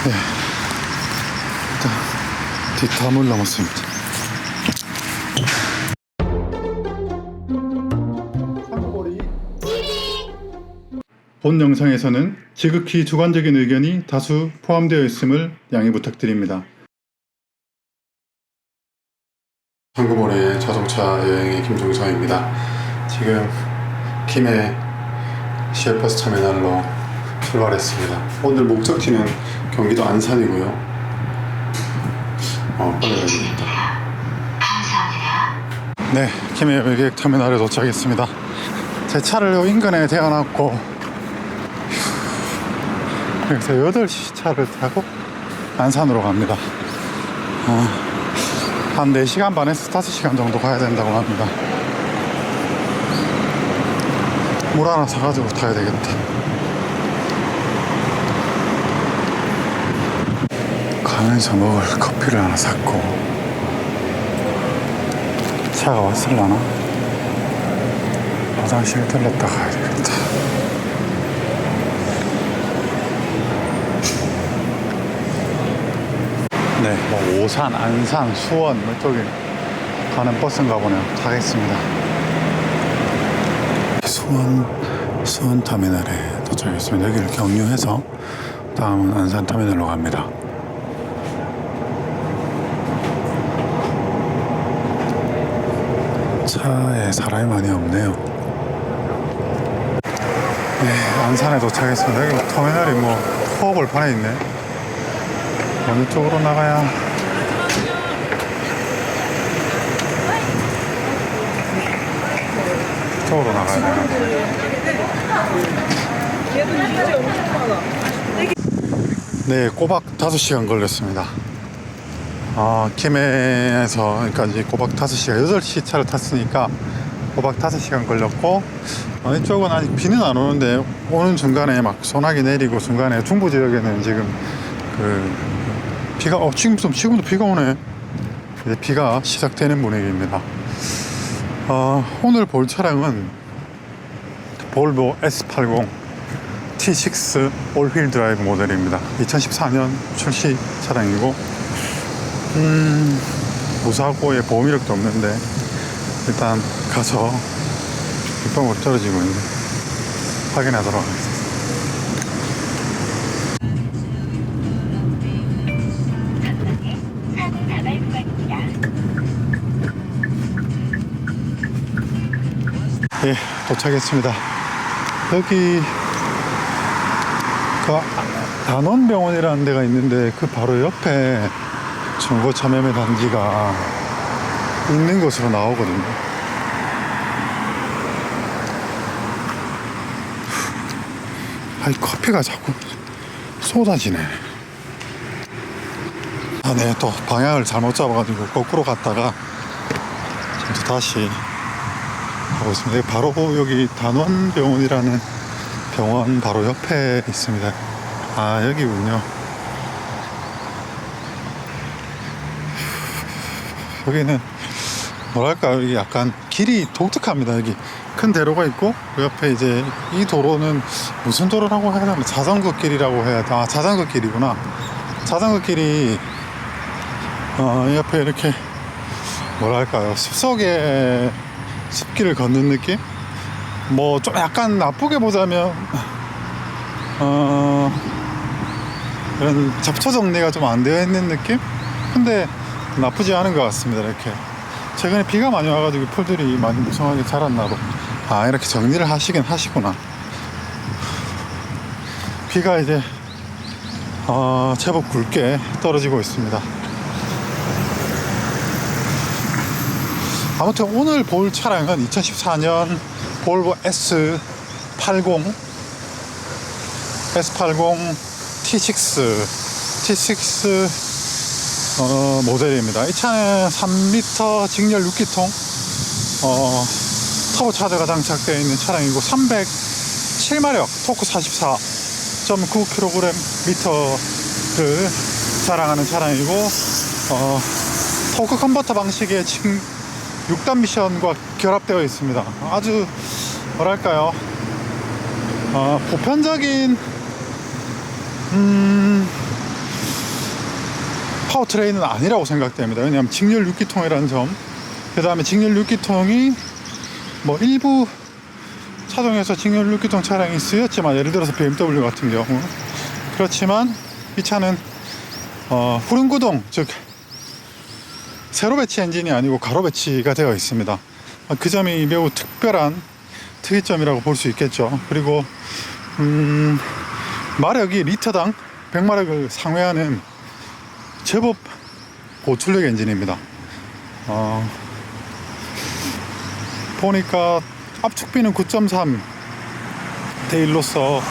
네. 일단 뒷담을 넘었습니다. 본 영상에서는 지극히 주관적인 의견이 다수 포함되어 있음을 양해 부탁드립니다. 한국머리의 자동차 여행의 김종성입니다. 지금 김해 시외버스 터미널로 출발했습니다. 오늘 목적지는 경기도 안산이고요. 빨리 가야겠다. 네, 김해 외계획 터미널에 도착했습니다. 제 차를 인근에 대어놨고 여기서 8시 차를 타고 안산으로 갑니다. 한 4시간 반에서 5시간 정도 가야 된다고 합니다. 물 하나 사가지고 타야 되겠다. 가면서 먹을 커피를 하나 샀고, 차가 왔을라나? 화장실 들렀다 가야 되겠다. 네, 뭐 오산, 안산, 수원 이쪽에 가는 버스인가 보네요. 타겠습니다. 수원 터미널에 도착했습니다. 여기를 경유해서 다음은 안산 터미널로 갑니다. 차에 사람이 많이 없네요. 네, 안산에 도착했습니다. 여기 터미널이 뭐 터벌판에 있네. 어느 쪽으로 나가야 이쪽으로 나가야 되나? 네, 꼬박 5시간 걸렸습니다. 김해에서 그러니까 이제 꼬박 5시간, 8시 차를 탔으니까 꼬박 5시간 걸렸고, 이쪽은 아직 비는 안 오는데 오는 중간에 막 소나기 내리고, 중간에 중부 지역에는 지금 비가 지금도 비가 오네. 이제 비가 시작되는 분위기입니다. 오늘 볼 차량은 볼보 S80 T6 올휠 드라이브 모델입니다. 2014년 출시 차량이고, 무사고에 보험 이력도 없는데 일단 가서 빗방울 떨어지고 있는데 확인하도록 하겠습니다. 예, 도착했습니다. 여기 그 단원병원이라는 데가 있는데 그 바로 옆에 중고 참여매 단지가 있는 것으로 나오거든요. 아이, 커피가 자꾸 쏟아지네. 네, 또 방향을 잘못 잡아가지고 거꾸로 갔다가 지금 다시 하고 있습니다. 바로 여기 단원병원이라는 병원 바로 옆에 있습니다. 여기군요. 여기는 뭐랄까, 여기 약간 길이 독특합니다. 여기 큰 대로가 있고, 그 옆에 이제 이 도로는 무슨 도로라고 해야 되나? 자전거 길이라고 해야 돼. 자전거 길이구나. 자전거 길이 옆에 이렇게 뭐랄까요, 숲속에 숲길을 걷는 느낌? 뭐 좀 약간 나쁘게 보자면 이런 잡초 정리가 좀 안 되어 있는 느낌? 근데 나쁘지 않은 것 같습니다. 이렇게 최근에 비가 많이 와가지고 풀들이 많이 무성하게 자랐나 봐. 이렇게 정리를 하시긴 하시구나. 비가 이제 제법 굵게 떨어지고 있습니다. 아무튼 오늘 볼 차량은 2014년 볼보 S80 T6 모델입니다. 이 차는 3리터 직렬 6기통 터보차저가 장착되어 있는 차량이고, 307마력 토크 44.9kgm를 자랑하는 차량이고, 토크 컨버터 방식의 지금 6단 미션과 결합되어 있습니다. 아주 뭐랄까요, 보편적인 파워트레인은 아니라고 생각됩니다. 왜냐하면 직렬 6기통이라는 점, 그 다음에 직렬 6기통이 뭐 일부 차종에서 직렬 6기통 차량이 쓰였지만, 예를 들어서 BMW 같은 경우 그렇지만 이 차는 후륜구동, 즉 세로 배치 엔진이 아니고 가로 배치가 되어 있습니다. 그 점이 매우 특별한 특이점이라고 볼 수 있겠죠. 그리고 마력이 리터당 100마력을 상회하는 제법 고출력 엔진입니다. 보니까 압축비는 9.3 대 1로서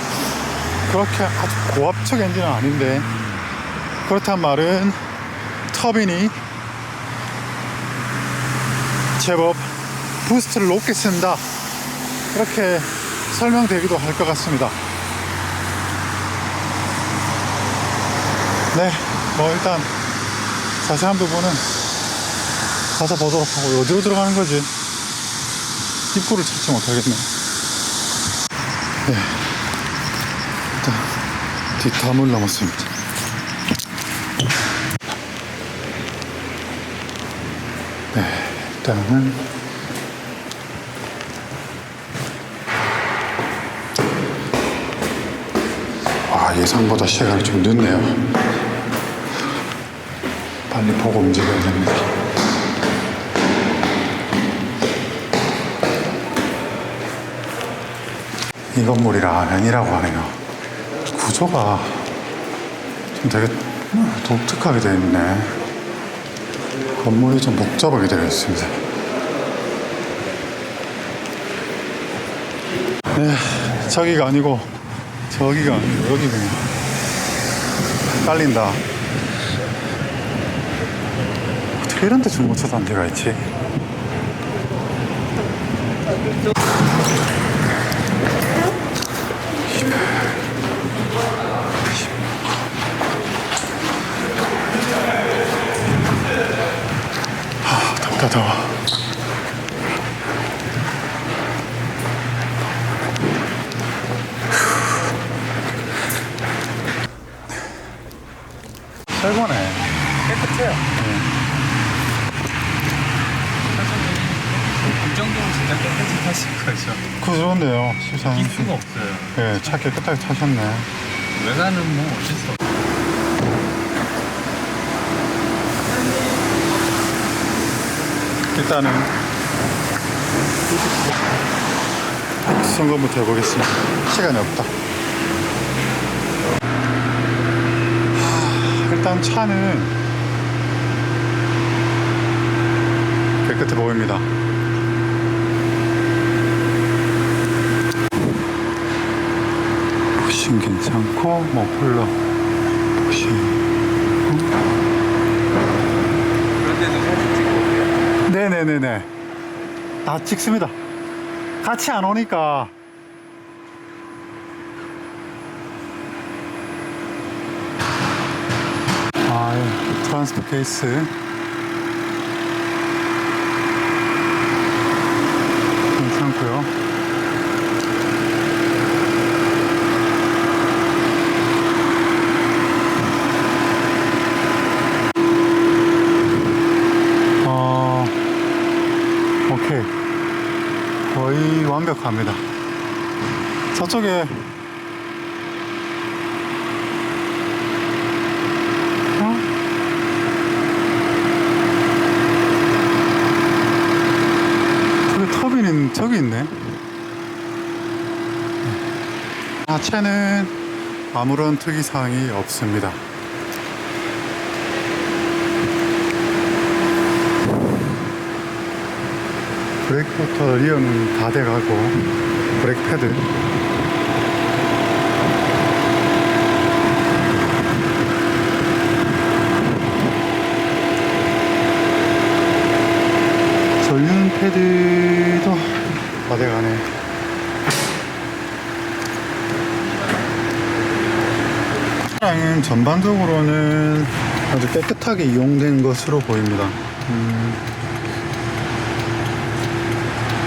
그렇게 아주 고압축 엔진은 아닌데, 그렇단 말은 터빈이 제법 부스트를 높게 쓴다, 이렇게 설명되기도 할 것 같습니다. 네, 뭐 일단 자세한 부분은 가서 보도록 하고, 어디로 들어가는 거지? 입구를 찾지 못하겠네. 네, 일단 뒷담을 넘었습니다. 네, 일단은 예상보다 시간이 좀 늦네요. 빨리 보고 움직여야 됩니다. 이 건물이 라면이라고 하네요. 구조가 좀 되게 독특하게 되어 있네. 건물이 좀 복잡하게 되어 있습니다. 네, 저기가 아니고 여기가 그냥 딸린다. 어떻게 이런 데 중고차 단지가 있지? 덥다 더워. 최고네. 깨끗해요. 이 정도면 진짜 깨끗이 타실 거죠. 그런데요, 시상. 이길 수가 없어요. 네, 차 깨끗하게 타셨네. 외관은 뭐 어쩔 수 없어요. 일단은 점검부터 해보겠습니다. 시간이 없다. 일단 차는 깨끗해 보입니다. 부신 괜찮고, 머플러 부신. 그런데도 사진 찍고 오세요. 네네네네. 다 찍습니다. 같이 안 오니까. 트랜스퍼 케이스. 괜찮고요. 오케이. 거의 완벽합니다. 저쪽에 터빈은 저기 있네. 하체는 아무런 특이사항이 없습니다. 브레이크부터 리어는 다 돼가고, 브레이크 패드 전륜 패드도 다 돼가네. 차량은 전반적으로는 아주 깨끗하게 이용된 것으로 보입니다.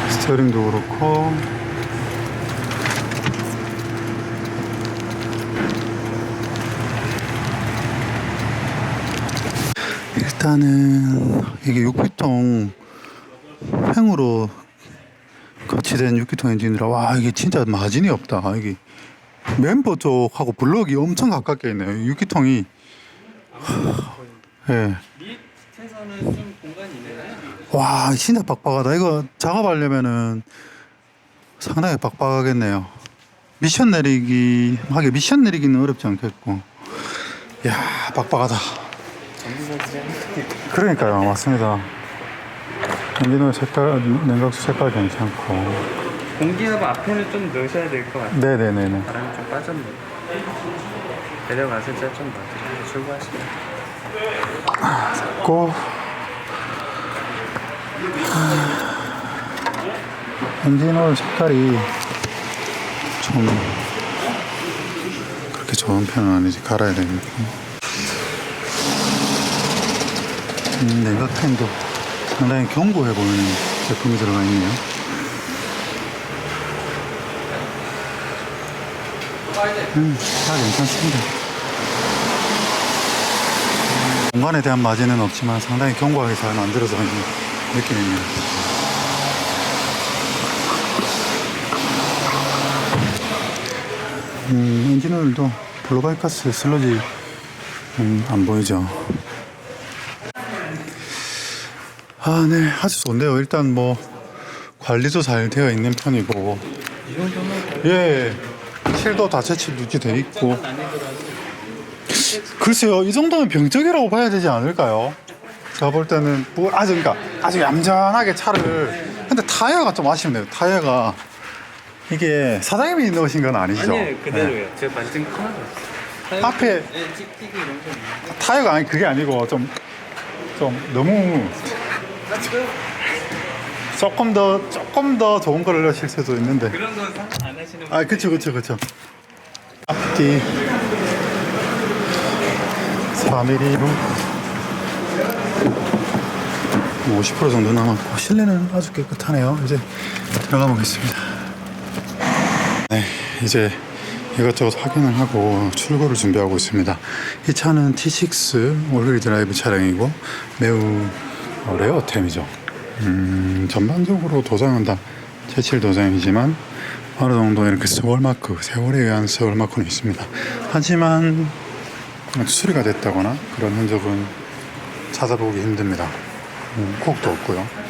스티어링도 그렇고, 일단은 이게 6기통 횡으로 거치된 6기통 엔진이라 와 이게 진짜 마진이 없다. 이게 멤버 쪽하고 블럭이 엄청 가깝게 있네요. 6기통이 예. 밑에서는 좀 공간이 있네. 와 진짜 빡빡하다. 이거 작업하려면은 상당히 빡빡하겠네요. 미션 내리기 하게 미션 내리기는 어렵지 않겠고 야 빡빡하다. 그러니까요 맞습니다. 엔진오일 색깔 냉각수 색깔 괜찮고 공기압 앞에는 좀 넣으셔야 될 것 같아요. 네네네네. 바람이 좀 빠졌네. 내려가서 진짜 좀 놔드리고 출고하시면. 고 엔진오일 색깔이 좀 그렇게 좋은 편은 아니지. 갈아야 되니까. 냉각팬도 상당히 견고해 보이는 제품이 들어가 있네요. 다 괜찮습니다. 공간에 대한 마진은 없지만 상당히 견고하게 잘 만들어져 있는 느낌입니다. 엔진오일도 블루바이카스 슬러지 안 보이죠. 아, 네, 아주 좋네요. 일단 뭐 관리도 잘 되어 있는 편이고, 이 정도면 예, 실도 다채칠 유지돼 있고. 글쎄요, 이 정도면 병적이라고 봐야 되지 않을까요? 제가 볼 때는 뭐 아주 그러니까 아주 얌전하게 차를. 근데 타이어가 좀 아쉽네요. 타이어가 이게 사장님이 넣으신 건 아니죠? 아니에요, 그대로요. 네. 제가 만진 거 하나도 없어요. 앞에 네, 찍찍이 이런 거 있는데. 타이어가 아니 그게 아니고 좀 너무 조금 더 좋은 걸 넣으실 수도 있는데. 그런 건 상관 안 하시는 아, 그쵸. 앞뒤 4mm로 50% 정도 남았고 실내는 아주 깨끗하네요. 이제 들어가 보겠습니다. 네, 이제 이것저것 확인을 하고 출고를 준비하고 있습니다. 이 차는 T6 올휠 드라이브 차량이고 매우 레어템이죠. 전반적으로 도장은 다 제칠 도장이지만 어느 정도 이렇게 세월마크, 세월에 의한 세월마크는 있습니다. 하지만 수리가 됐다거나 그런 흔적은 찾아보기 힘듭니다. 콕도 없고요.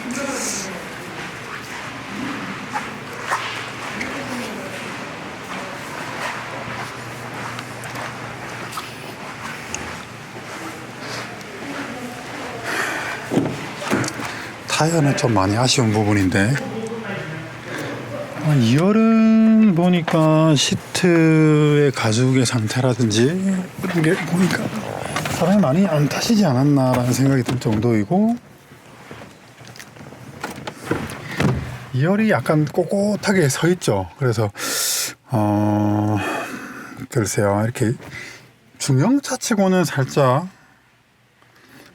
타이어는 좀 많이 아쉬운 부분인데 2열은 보니까 시트의 가죽의 상태라든지 그런 게 보니까 사람이 많이 안 타시지 않았나라는 생각이 들 정도이고 2열이 약간 꼿꼿하게 서 있죠. 그래서 글쎄요, 이렇게 중형차 치고는 살짝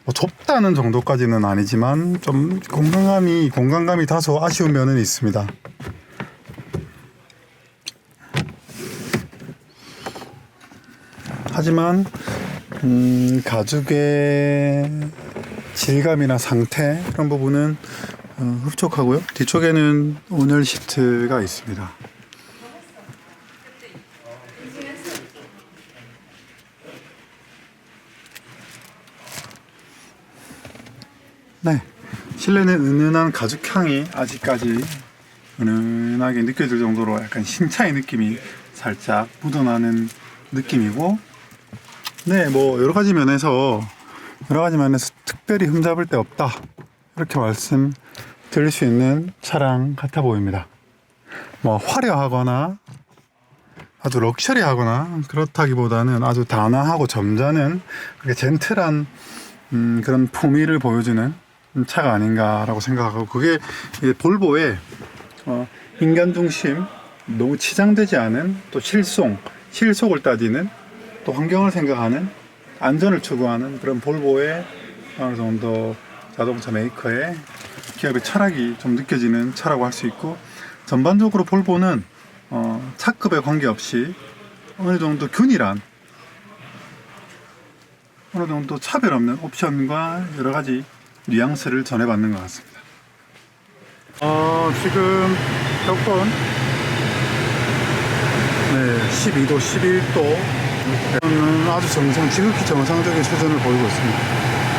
뭐 좁다는 정도까지는 아니지만 좀 공간감이 다소 아쉬운 면은 있습니다. 하지만 가죽의 질감이나 상태 그런 부분은 흡족하고요. 뒤쪽에는 온열 시트가 있습니다. 네, 실내는 은은한 가죽향이 아직까지 은은하게 느껴질 정도로 약간 신차의 느낌이 살짝 묻어나는 느낌이고, 네, 뭐 여러 가지 면에서 특별히 흠잡을 데 없다 이렇게 말씀드릴 수 있는 차량 같아 보입니다. 뭐 화려하거나 아주 럭셔리하거나 그렇다기보다는 아주 단아하고 점잖은 그렇게 젠틀한 그런 품위를 보여주는 차가 아닌가라고 생각하고, 그게 볼보의 인간 중심, 너무 치장되지 않은, 또 실속을 따지는, 또 환경을 생각하는, 안전을 추구하는 그런 볼보의 어느 정도 자동차 메이커의 기업의 철학이 좀 느껴지는 차라고 할 수 있고, 전반적으로 볼보는 차급에 관계없이 어느 정도 균일한 어느 정도 차별 없는 옵션과 여러 가지 뉘앙스를 전해받는 것 같습니다. 지금 여건 12도, 11도 아주 지극히 정상적인 수준을 보이고 있습니다.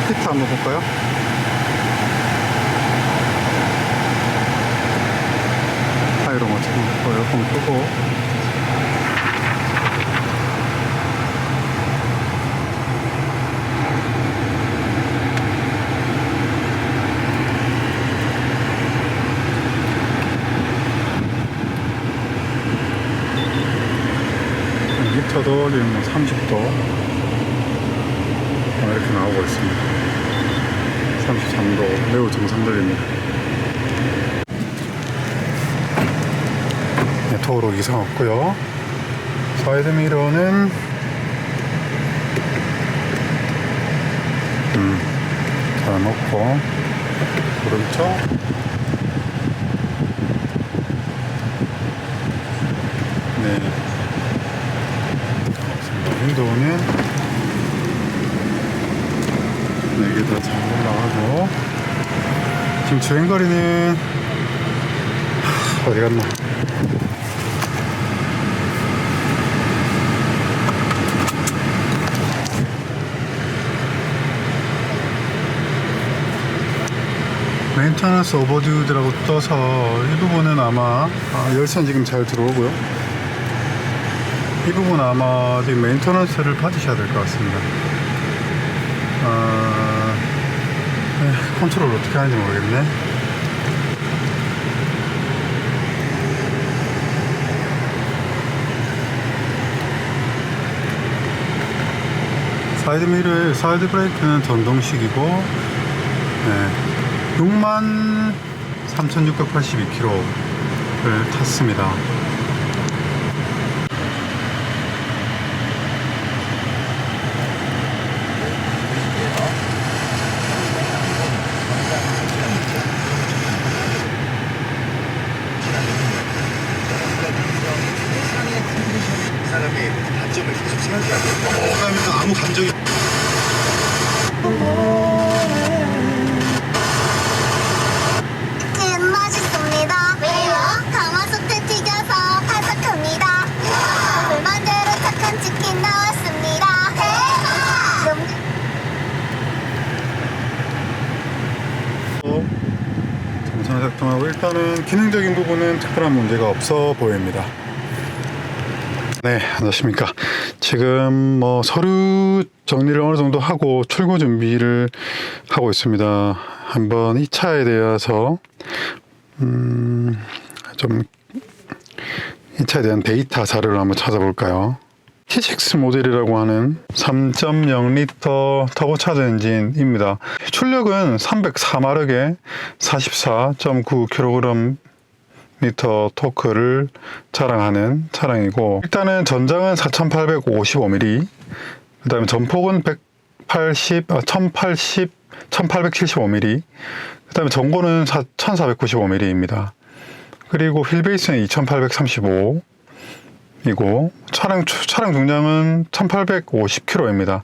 히트 한번 볼까요? 하이로 맞추고 에어컨 끄고 히터도 지금 30도 이렇게 나오고 있습니다. 33도 매우 정상적입니다. 도로 이상 없고요. 사이드미러는 잘 놓고 오른쪽 윈도우는 4개 다 잘 올라가고 지금 주행거리는 어디 갔나? 메인터넌스 오버듀라고 떠서 이 부분은 아마 열선 지금 잘 들어오고요. 이 부분 아마 지금 메인터넌스를 받으셔야 될 것 같습니다. 컨트롤 어떻게 하는지 모르겠네. 사이드 브레이크는 전동식이고 63,682km를 탔습니다. 아무 감정이 맛있습니다. 왜요? 가마솥에 튀겨서 바삭합니다. 불만대로 착한 치킨 나왔습니다. 정상 작동하고 일단은 기능적인 부분은 특별한 문제가 없어 보입니다. 네, 안녕하십니까. 지금 서류 정리를 어느 정도 하고 출고 준비를 하고 있습니다. 한번 이 차에 대해서 좀 이 차에 대한 데이터 자료를 한번 찾아볼까요? TX 모델이라고 하는 3.0L 터보차저 엔진입니다. 출력은 304마력에 44.9kg 리터 토크를 자랑하는 차량이고, 일단은 전장은 4855mm, 그 다음에 전폭은 1875mm, 그 다음에 전고는 1495mm입니다. 그리고 휠베이스는 2835이고, 차량 중량은 1850kg입니다.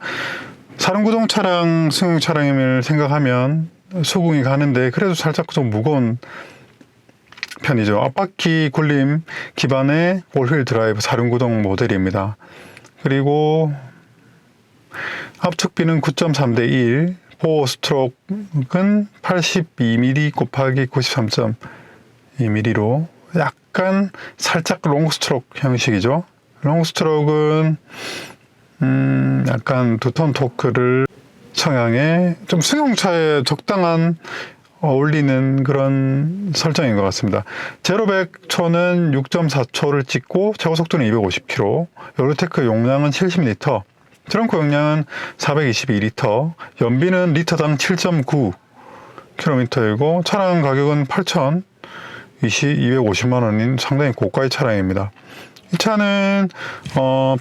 사륜구동 차량, 승용 차량임을 생각하면 수긍이 가는데, 그래도 살짝 좀 무거운 편이죠. 앞바퀴 굴림 기반의 올휠 드라이브 사륜구동 모델입니다. 그리고 앞측비는 9.3:1, 보호 스트로크는 82mm 곱하기 93.2mm로 약간 살짝 롱 스트로크 형식이죠. 롱 스트로크는 약간 두톤 토크를 성향의 좀 승용차에 적당한 어울리는 그런 설정인 것 같습니다. 0-100초는 6.4초를 찍고 최고 속도는 250km, 요르테크 용량은 70L, 트렁크 용량은 422L, 연비는 리터당 7.9km이고 차량 가격은 8,250만 원인 상당히 고가의 차량입니다. 이 차는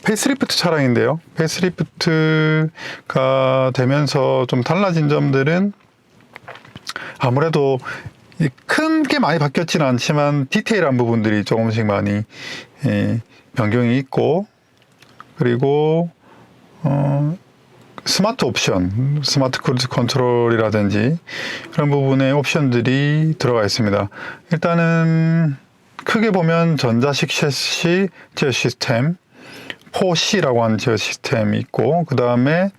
페이스리프트 차량인데요. 페이스리프트가 되면서 좀 달라진 점들은 아무래도 큰 게 많이 바뀌었지는 않지만 디테일한 부분들이 조금씩 많이 변경이 있고, 그리고 스마트 옵션, 스마트 크루즈 컨트롤이라든지 그런 부분에 옵션들이 들어가 있습니다. 일단은 크게 보면 전자식 셰시 제어 시스템, 4C라고 하는 제어 시스템이 있고, 그 다음에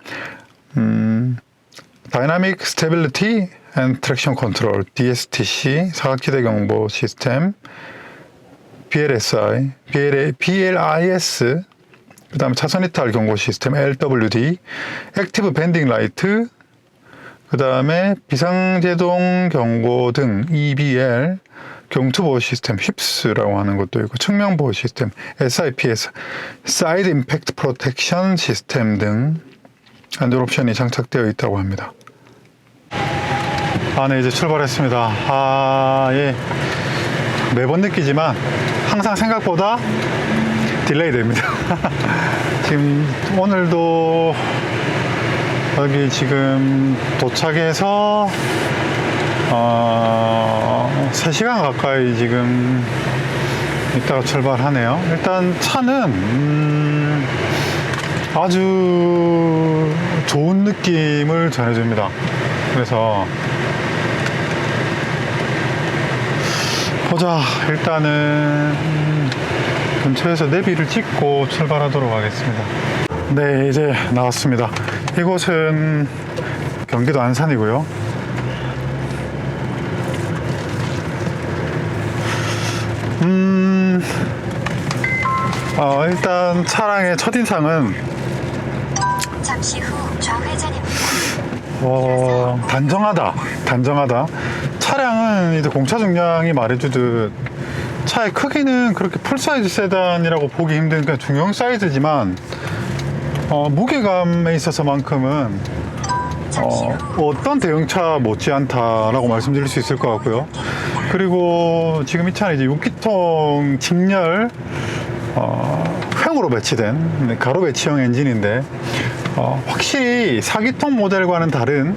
다이나믹 스테빌리티 앤 트랙션 컨트롤 DSTC 사각지대 경보 시스템, BLSI, BLIS, 그 다음에 차선 이탈 경고 시스템 LWD, 액티브 밴딩 라이트, 그 다음에 비상제동 경고 등 EBL, 경투 보호 시스템 휩스라고 하는 것도 있고, 측면 보호 시스템 SIPS, 사이드 임팩트 프로텍션 시스템 등 안전 옵션이 장착되어 있다고 합니다. 네, 이제 출발했습니다. 예. 매번 느끼지만 항상 생각보다 딜레이 됩니다. 지금 오늘도 여기 지금 도착해서 3시간 가까이 지금 이따가 출발하네요. 일단 차는 아주 좋은 느낌을 전해줍니다. 그래서 보자. 일단은 근처에서 내비를 찍고 출발하도록 하겠습니다. 네, 이제 나왔습니다. 이곳은 경기도 안산이고요. 일단 차량의 첫인상은 잠시 후 좌회전입니다. 단정하다. 차량은 이제 공차 중량이 말해주듯 차의 크기는 그렇게 풀사이즈 세단이라고 보기 힘든 그냥 중형 사이즈지만 무게감에 있어서만큼은 어떤 대형차 못지않다라고 말씀드릴 수 있을 것 같고요. 그리고 지금 이 차는 이제 6기통 직렬 횡으로 배치된 가로 배치형 엔진인데 확실히 4기통 모델과는 다른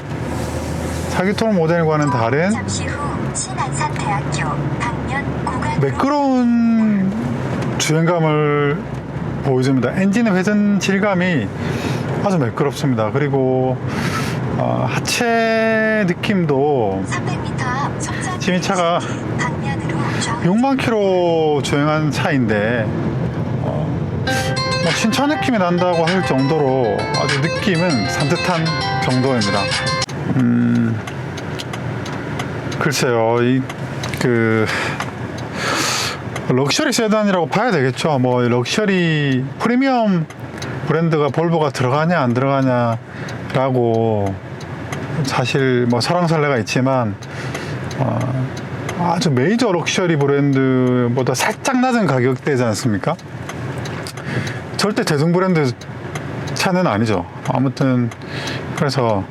잠시 후 신안산대학교 방면 구간 매끄러운 주행감을 보여줍니다. 엔진의 회전 질감이 아주 매끄럽습니다. 그리고 하체 느낌도 300m 앞 속전 지금 이 차가 방면으로 6만 킬로 주행한 차인데 신차 느낌이 난다고 할 정도로 아주 느낌은 산뜻한 정도입니다. 글쎄요, 럭셔리 세단이라고 봐야 되겠죠. 뭐 럭셔리 프리미엄 브랜드가 볼보가 들어가냐 안 들어가냐라고 사실 뭐 설왕설래가 있지만 아주 메이저 럭셔리 브랜드보다 살짝 낮은 가격대지 않습니까? 절대 대중 브랜드 차는 아니죠. 아무튼 그래서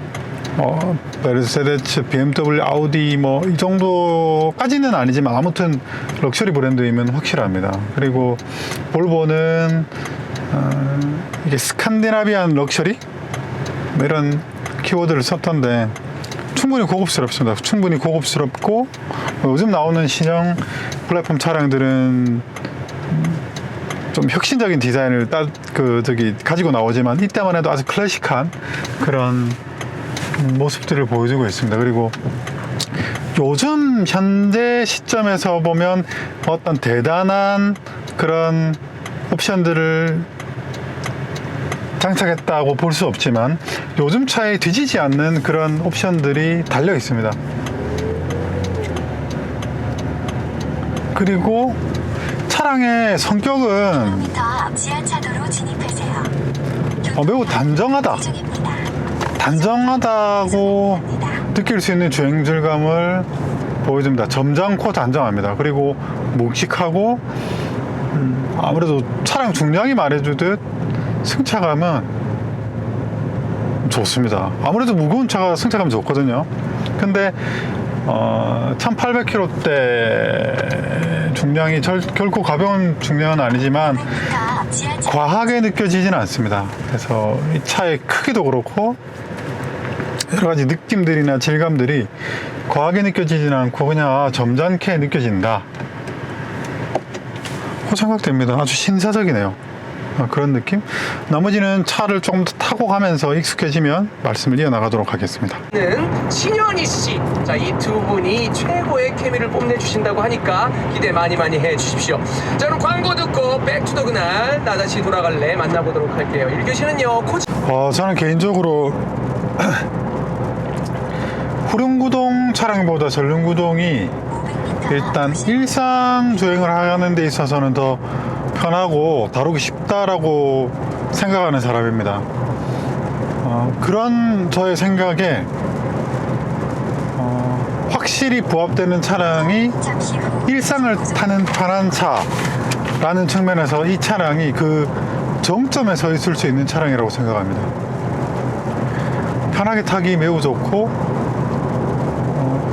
메르세데스, BMW, 아우디 뭐 이 정도까지는 아니지만 아무튼 럭셔리 브랜드이면 확실합니다. 그리고 볼보는 이게 스칸디나비안 럭셔리 뭐 이런 키워드를 썼던데 충분히 고급스럽습니다. 충분히 고급스럽고 요즘 나오는 신형 플랫폼 차량들은 좀 혁신적인 디자인을 가지고 나오지만 이때만 해도 아주 클래식한 그런 모습들을 보여주고 있습니다. 그리고 요즘 현재 시점에서 보면 어떤 대단한 그런 옵션들을 장착했다고 볼 수 없지만 요즘 차에 뒤지지 않는 그런 옵션들이 달려 있습니다. 그리고 차량의 성격은 5m 앞 지하차도로 진입하세요. 매우 단정하다고 느낄 수 있는 주행 질감을 보여줍니다. 점잖고 단정합니다. 그리고 묵직하고 아무래도 차량 중량이 말해주듯 승차감은 좋습니다. 아무래도 무거운 차가 승차감이 좋거든요. 근데 1800kg대 중량이 결코 가벼운 중량은 아니지만 과하게 느껴지지는 않습니다. 그래서 이 차의 크기도 그렇고 여러 가지 느낌들이나 질감들이 과하게 느껴지지는 않고 그냥 점잖게 느껴진다. 그 생각됩니다. 아주 신사적이네요. 그런 느낌? 나머지는 차를 조금 더 타고 가면서 익숙해지면 말씀을 이어나가도록 하겠습니다. 는 신현희 씨. 자, 이 두 분이 최고의 케미를 뽐내주신다고 하니까 기대 많이 해주십시오. 자, 그럼 광고 듣고 백투더 그날 나 다시 돌아갈래 만나보도록 할게요. 1교시는요 코치. 저는 개인적으로 후륜구동 차량보다 전륜구동이 500m 일단 일상 주행을 하는 데 있어서는 더 편하고 다루기 쉽다라고 생각하는 사람입니다. 그런 저의 생각에 확실히 부합되는 차량이 잠시 후 일상을 타는 편한 차라는 측면에서 이 차량이 그 정점에 서 있을 수 있는 차량이라고 생각합니다. 편하게 타기 매우 좋고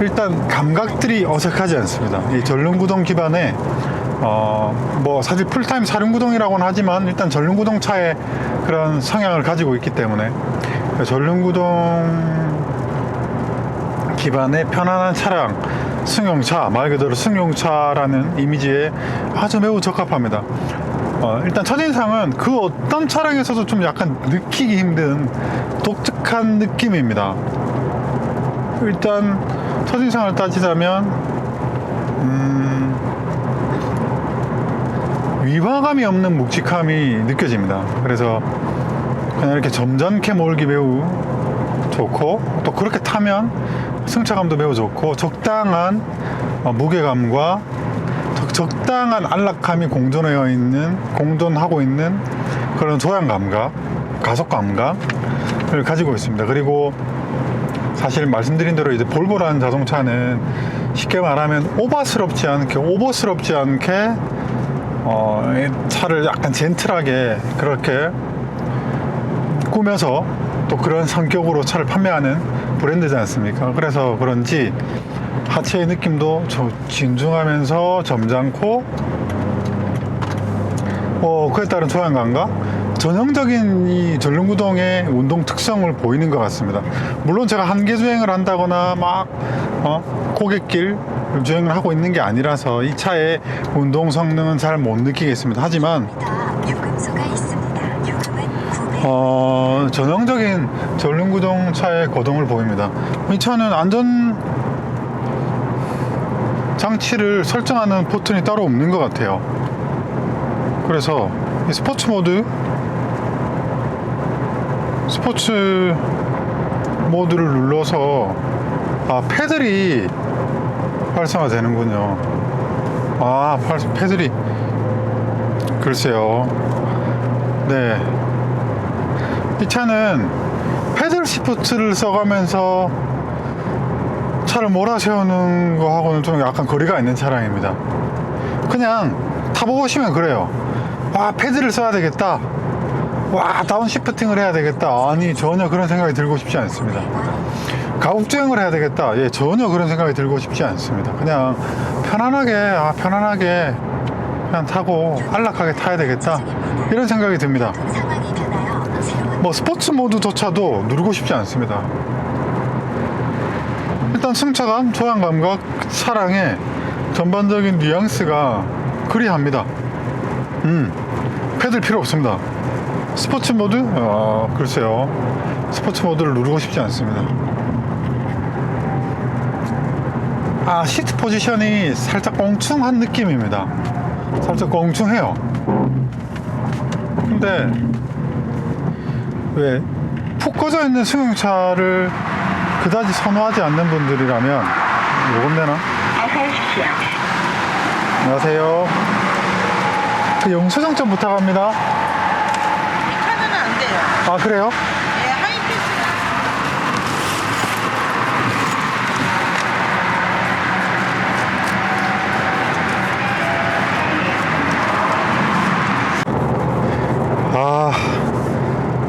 일단 감각들이 어색하지 않습니다. 이 전륜구동 기반에 뭐 사실 풀타임 사륜구동이라고는 하지만 일단 전륜구동 차의 그런 성향을 가지고 있기 때문에 전륜구동 기반의 편안한 차량, 승용차, 말 그대로 승용차라는 이미지에 아주 매우 적합합니다. 일단 첫인상은 그 어떤 차량에서도 좀 약간 느끼기 힘든 독특한 느낌입니다. 일단 첫인상을 따지자면 위화감이 없는 묵직함이 느껴집니다. 그래서 그냥 이렇게 점잖게 몰기 매우 좋고 또 그렇게 타면 승차감도 매우 좋고 적당한 무게감과 적당한 안락함이 공존하고 있는 그런 조향 감각, 가속 감각을 가지고 있습니다. 그리고 사실 말씀드린 대로 이제 볼보라는 자동차는 쉽게 말하면 오버스럽지 않게 차를 약간 젠틀하게 그렇게 꾸며서 또 그런 성격으로 차를 판매하는 브랜드지 않습니까? 그래서 그런지 하체의 느낌도 진중하면서 점잖고 그에 따른 조향 감각, 전형적인 이 전륜구동의 운동 특성을 보이는 것 같습니다. 물론 제가 한계 주행을 한다거나 막 고갯길 주행을 하고 있는 게 아니라서 이 차의 운동 성능은 잘 못 느끼겠습니다. 하지만 요금소가 있습니다. 요금은 900. 전형적인 전륜구동 차의 거동을 보입니다. 이 차는 안전 장치를 설정하는 버튼이 따로 없는 것 같아요. 그래서 이 스포츠 모드를 눌러서 패들이 활성화되는군요. 패들이 글쎄요. 네, 이 차는 패들 시프트를 써가면서 차를 몰아세우는 거하고는 좀 약간 거리가 있는 차량입니다. 그냥 타보시면 그래요. 패드를 써야 되겠다, 다운시프팅을 해야 되겠다, 아니 전혀 그런 생각이 들고 싶지 않습니다. 가급주행을 해야 되겠다, 전혀 그런 생각이 들고 싶지 않습니다. 그냥 편안하게 그냥 타고 안락하게 타야 되겠다, 이런 생각이 듭니다. 상황이 변하여 새로운 스포츠 모드조차도 누르고 싶지 않습니다. 일단 승차감, 조향 감각, 차량의 전반적인 뉘앙스가 그리합니다. 패들 필요 없습니다. 스포츠 모드? 글쎄요. 스포츠 모드를 누르고 싶지 않습니다. 시트 포지션이 살짝 껑충한 느낌입니다. 살짝 껑충해요. 근데 왜 푹 꺼져 있는 승용차를 그다지 선호하지 않는 분들이라면 요금 내나? 안녕하세요. 그 영수증 좀 부탁합니다. 이 카드는 안 돼요. 그래요? 네, 하이패스는.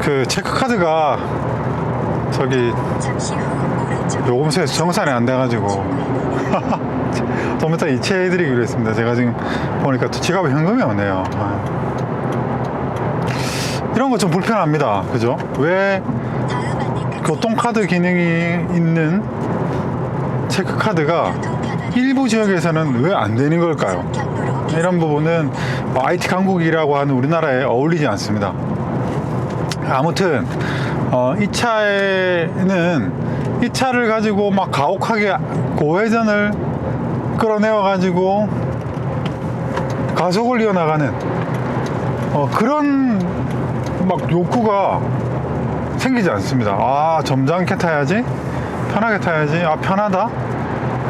그 체크카드가 저기 잠시 후 오른쪽 요금소에서 정산이 안 돼가지고 좀 이따 이체해드리기로 했습니다. 제가 지금 보니까 또 지갑에 현금이 없네요. 이런 거 좀 불편합니다. 그죠? 왜 다음 안내까지 교통카드 기능이 있는 체크카드가 일부 지역에서는 왜 안 되는 걸까요? 경로로 이런 부분은 IT 강국이라고 하는 우리나라에 어울리지 않습니다. 아무튼 이 차에는 이 차를 가지고 막 가혹하게 고회전을 끌어내어 가지고 가속을 이어나가는 그런 막 욕구가 생기지 않습니다. 아, 점잖게 타야지, 편하게 타야지, 아 편하다,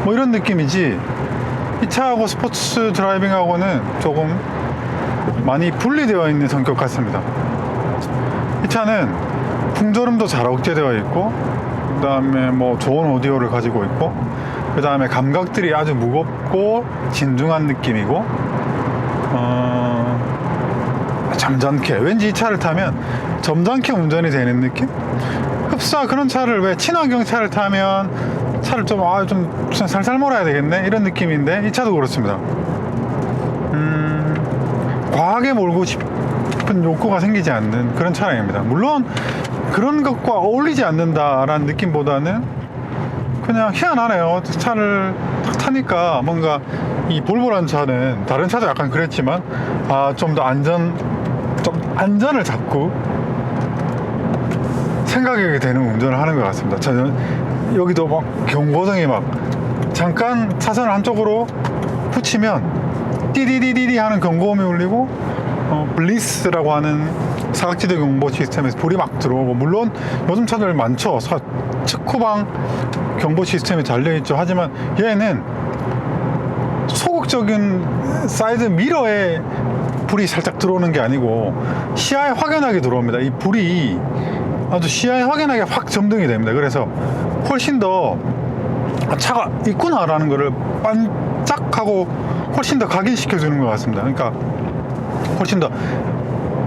뭐 이런 느낌이지. 이 차하고 스포츠 드라이빙하고는 조금 많이 분리되어 있는 성격 같습니다. 이 차는 풍조름도 잘 억제되어 있고, 그 다음에 뭐 좋은 오디오를 가지고 있고, 그 다음에 감각들이 아주 무겁고 진중한 느낌이고, 점잖게, 왠지 이 차를 타면 점잖게 운전이 되는 느낌? 흡사 그런 차를, 왜 친환경 차를 타면 차를 좀 살살 몰아야 되겠네 이런 느낌인데, 이 차도 그렇습니다. 과하게 몰고 싶은 욕구가 생기지 않는 그런 차량입니다. 물론 그런 것과 어울리지 않는다라는 느낌보다는 그냥 희한하네요. 차를 딱 타니까 뭔가 이 볼보라는 차는 다른 차도 약간 그랬지만 좀 더 안전을 자꾸 생각하게 되는 운전을 하는 것 같습니다. 저는 여기도 막 경고등이 막 잠깐 차선을 한쪽으로 붙이면 띠디디디디 하는 경고음이 울리고, 블리스라고 하는 사각지대 경보 시스템에서 불이 막 들어오고, 물론 요즘 차들 많죠. 측후방 경보 시스템이 달려있죠. 하지만 얘는 소극적인 사이드 미러에 불이 살짝 들어오는 게 아니고 시야에 확연하게 들어옵니다. 이 불이 아주 시야에 확연하게 확 점등이 됩니다. 그래서 훨씬 더 차가 있구나라는 거를 반짝하고 훨씬 더 각인시켜 주는 것 같습니다. 그러니까 훨씬 더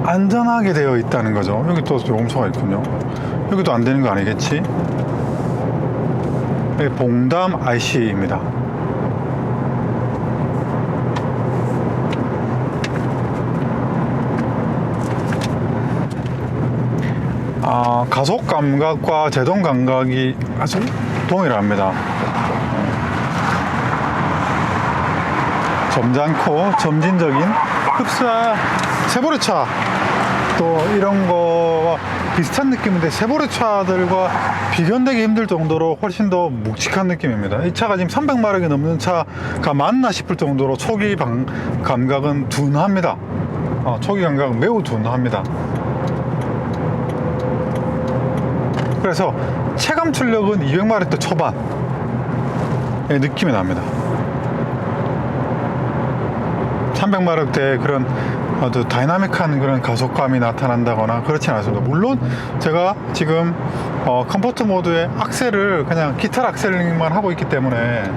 안전하게 되어 있다는 거죠. 여기 또 요금소가 있군요. 여기도 안 되는 거 아니겠지? 여기 봉담 IC입니다. 가속 감각과 제동 감각이 아주 동일합니다. 점잖고 점진적인 흡사 세보레차 또 이런 거와 비슷한 느낌인데, 세보레 차들과 비견되기 힘들 정도로 훨씬 더 묵직한 느낌입니다. 이 차가 지금 300마력이 넘는 차가 맞나 싶을 정도로 초기 감각은 둔합니다. 초기 감각은 매우 둔합니다. 그래서 체감 출력은 200마력대 초반의 느낌이 납니다. 300마력대의 그런 아주 다이나믹한 그런 가속감이 나타난다거나 그렇진 않습니다. 물론 제가 지금 컴포트 모드의 악셀을 그냥 기타 악셀링만 하고 있기 때문에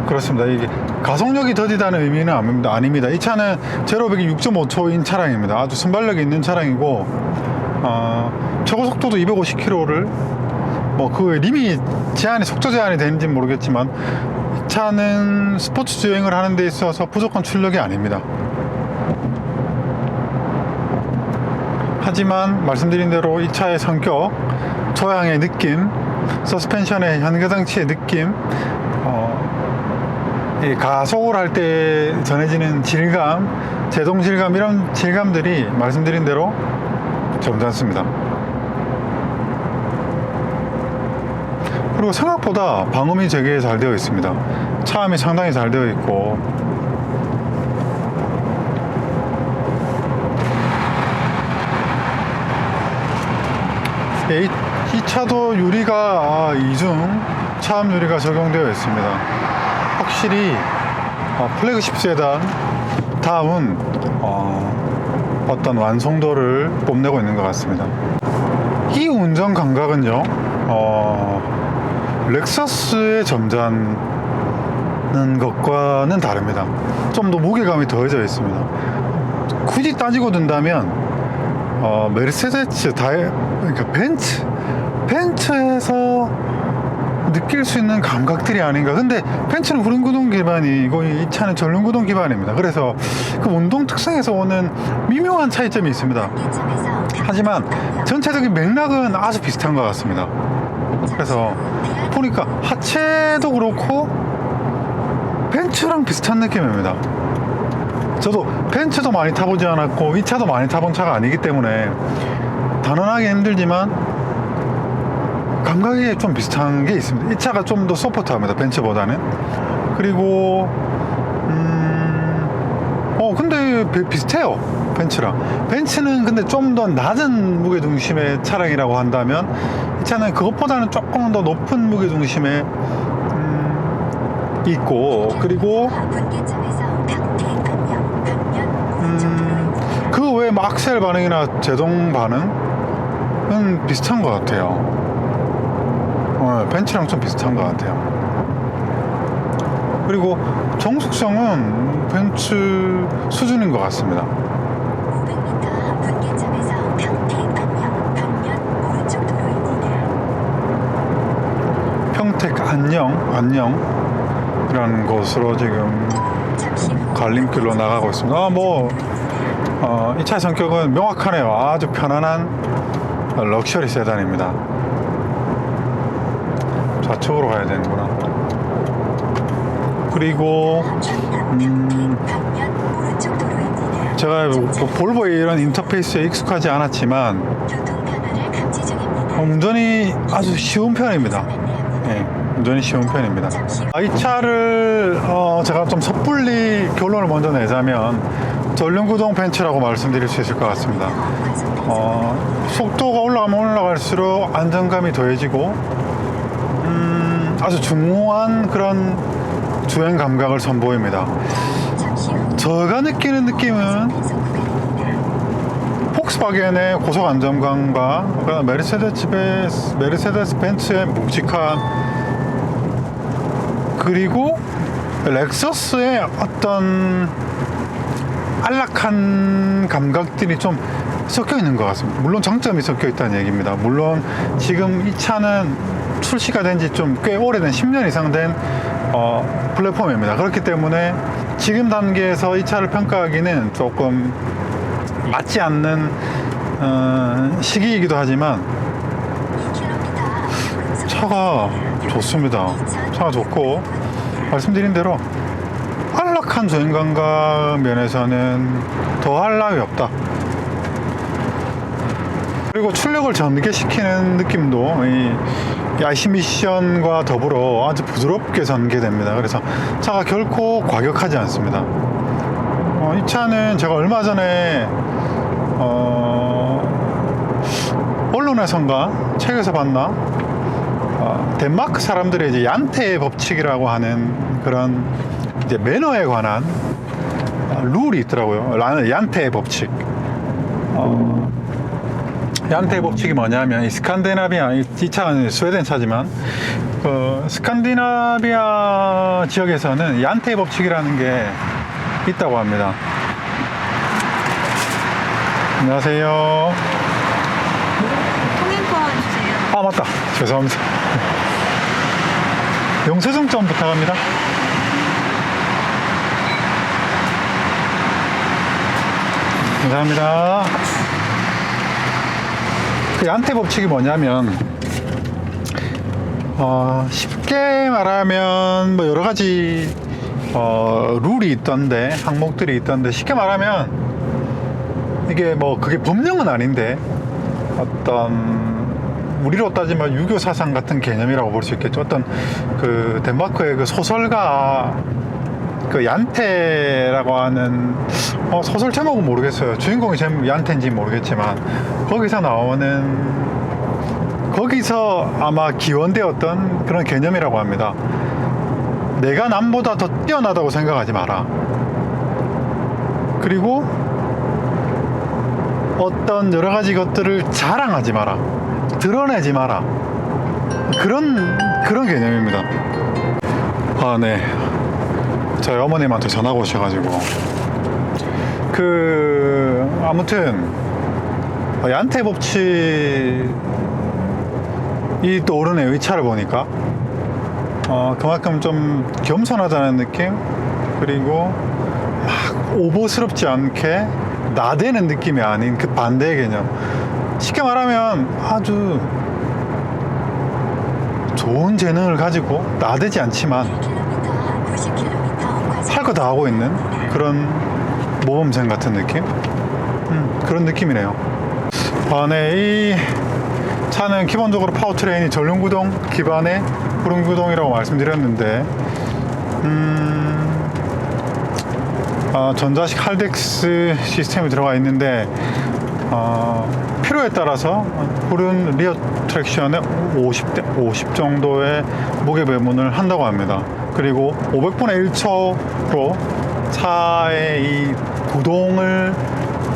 그렇습니다. 이게 가속력이 더디다는 의미는 아닙니다. 이 차는 제로 100이 6.5초인 차량입니다. 아주 순발력이 있는 차량이고, 최고 속도도 250km를 그 속도 제한이 되는지는 모르겠지만, 이 차는 스포츠 주행을 하는 데 있어서 무조건 출력이 아닙니다. 하지만 말씀드린 대로 이 차의 성격, 조향의 느낌, 서스펜션의 현가장치의 느낌, 이 가속을 할 때 전해지는 질감, 제동 질감, 이런 질감들이 말씀드린 대로 점잖습니다. 그리고 생각보다 방음이 되게 잘 되어 있습니다. 차음이 상당히 잘 되어 있고, 이 차도 유리가 이중 차음 유리가 적용되어 있습니다. 확실히 플래그십 세단 다음은 어떤 완성도를 뽐내고 있는 것 같습니다. 이 운전 감각은요, 렉서스의 점잖은 것과는 다릅니다. 좀 더 무게감이 더해져 있습니다. 굳이 따지고 든다면 메르세데스 그러니까 벤츠에서 느낄 수 있는 감각들이 아닌가. 근데 벤츠는 후륜구동 기반이고 이 차는 전륜구동 기반입니다. 그래서 그 운동 특성에서 오는 미묘한 차이점이 있습니다. 하지만 전체적인 맥락은 아주 비슷한 것 같습니다. 그래서 보니까 하체도 그렇고 벤츠랑 비슷한 느낌입니다. 저도 벤츠도 많이 타보지 않았고 이 차도 많이 타본 차가 아니기 때문에 단언하기 힘들지만 감각이 좀 비슷한 게 있습니다. 이 차가 좀 더 소프트합니다, 벤츠보다는. 그리고 근데 비슷해요, 벤츠랑. 벤츠는 근데 좀 더 낮은 무게중심의 차량이라고 한다면 이 차는 그것보다는 조금 더 높은 무게중심에 있고, 그리고 분기점에서 평택 방면 오른쪽 그 외에 뭐 악셀 반응이나 제동 반응은 비슷한 것 같아요. 벤츠랑 좀 비슷한 것 같아요. 그리고 정숙성은 벤츠 수준인 것 같습니다. 500m 분기점에서 평택 방면 오른쪽 도로입니다. 평택 안녕이라는 곳으로 지금 잠시 후 갈림길로 나가고 있습니다. 이 차의 성격은 명확하네요. 아주 편안한 럭셔리 세단입니다. 좌측으로 가야 되는구나. 그리고 방면 오른쪽 도로입니다. 제가 볼보의 이런 인터페이스에 익숙하지 않았지만 교통 변화를 감지 중입니다. 운전이 아주 쉬운 편입니다. 예, 운전이 쉬운 편입니다. 이 차를 제가 좀 섣불리 결론을 먼저 내자면 전륜구동 벤츠라고 말씀드릴 수 있을 것 같습니다. 속도가 올라가면 올라갈수록 안정감이 더해지고 아주 중후한 그런 주행 감각을 선보입니다. 잠시 후 제가 느끼는 느낌은 폭스바겐의 고속 안정감과 메르세데스 벤츠의 묵직함, 그리고 렉서스의 어떤 안락한 감각들이 좀 섞여 있는 것 같습니다. 물론 장점이 섞여 있다는 얘기입니다. 물론 지금 이 차는 출시가 된 지 좀 꽤 오래된 10년 이상 된 플랫폼입니다. 그렇기 때문에 지금 단계에서 이 차를 평가하기는 조금 맞지 않는 시기이기도 하지만 2km 차가 좋습니다. 차가 좋고 말씀드린 대로 안락한 주행 감각 면에서는 더할 나위 없다. 그리고 출력을 전개시키는 느낌도 이 IC 미션과 더불어 아주 부드럽게 전개됩니다. 그래서 차가 결코 과격하지 않습니다. 이 차는 제가 얼마 전에 언론에선가 책에서 봤나 덴마크 사람들의 이제 얀테 법칙이라고 하는 그런 이제 매너에 관한 룰이 있더라고요. 얀테 법칙. 얀테 법칙이 뭐냐면 이 스칸디나비아, 이 차는 스웨덴 차지만 스칸디나비아 지역에서는 얀테 법칙이라는 게 있다고 합니다. 안녕하세요. 통행권 주세요. 아 맞다, 죄송합니다. 영수증 좀 부탁합니다. 감사합니다. 그 얀테 법칙이 뭐냐면 쉽게 말하면 뭐 여러 가지 룰이 있던데, 항목들이 있던데, 쉽게 말하면 이게 뭐 그게 법령은 아닌데 어떤 우리로 따지면 유교 사상 같은 개념이라고 볼 수 있겠죠. 어떤 그 덴마크의 그 소설가 그 얀테라고 하는 소설 제목은 모르겠어요. 주인공이 얀테인지 모르겠지만 거기서 아마 기원되었던 그런 개념이라고 합니다. 내가 남보다 더 뛰어나다고 생각하지 마라. 그리고 어떤 여러 가지 것들을 자랑하지 마라. 드러내지 마라. 그런 개념입니다. 아, 네. 저희 어머님한테 전화가 오셔가지고 아무튼 얀테 법칙이 떠오르네요. 이 차를 보니까 그만큼 좀 겸손하다는 느낌, 그리고 막 오버스럽지 않게 나대는 느낌이 아닌 그 반대의 개념. 쉽게 말하면 아주 좋은 재능을 가지고 나대지 않지만 할 거 다 하고 있는 그런 모범생 같은 느낌? 그런 느낌이네요. 네, 이 차는 기본적으로 파워트레인이 전륜구동 기반의 후륜구동이라고 말씀드렸는데 전자식 할덱스 시스템이 들어가 있는데 필요에 따라서 후륜 리어 트랙션의 50 정도의 무게 배분을 한다고 합니다. 그리고 500분의 1초로 차의 이 구동을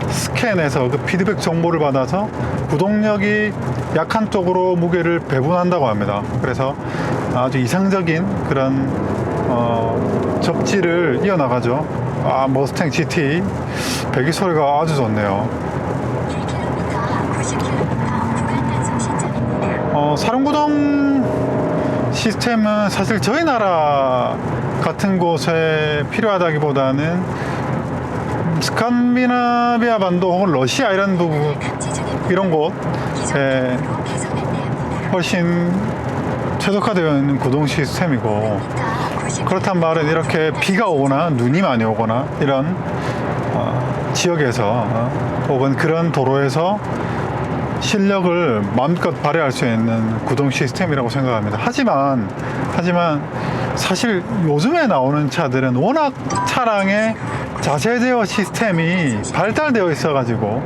스캔해서 그 피드백 정보를 받아서 구동력이 약한 쪽으로 무게를 배분한다고 합니다. 그래서 아주 이상적인 그런 접지를 이어나가죠. 머스탱 GT 배기 소리가 아주 좋네요. 1km 90km 구간 단속 시점입니다. 사륜구동 시스템은 사실 저희 나라 같은 곳에 필요하다기보다는 스칸디나비아 반도 혹은 러시아 이런 부분 감지 중입니다. 이런 곳에 기존 계속 안내합니다. 훨씬 최적화되어 있는 구동 시스템이고, 그렇단 말은 이렇게 비가 오거나 눈이 많이 오거나 이런 지역에서 혹은 그런 도로에서 실력을 마음껏 발휘할 수 있는 구동 시스템이라고 생각합니다. 하지만 사실 요즘에 나오는 차들은 워낙 차량의 자세 제어 시스템이 발달되어 있어 가지고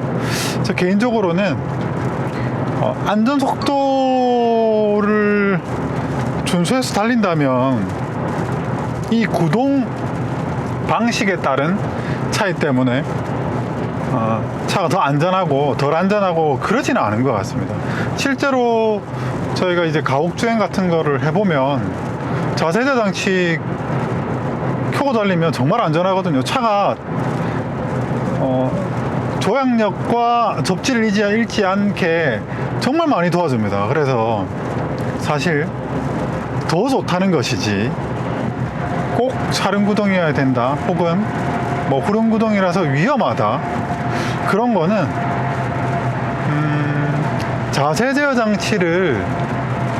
저 개인적으로는 안전 속도를 준수해서 달린다면 이 구동 방식에 따른 차이 때문에 차가 더 안전하고 덜 안전하고 그러지는 않은 것 같습니다. 실제로 저희가 이제 가옥주행 같은 거를 해보면 자세제 장치 켜고 달리면 정말 안전하거든요. 차가 조향력과 접지를 잃지 않게 정말 많이 도와줍니다. 그래서 사실 더 좋다는 것이지 꼭 사륜구동이어야 된다 혹은 뭐 후륜구동이라서 위험하다 그런 거는 자세 제어 장치를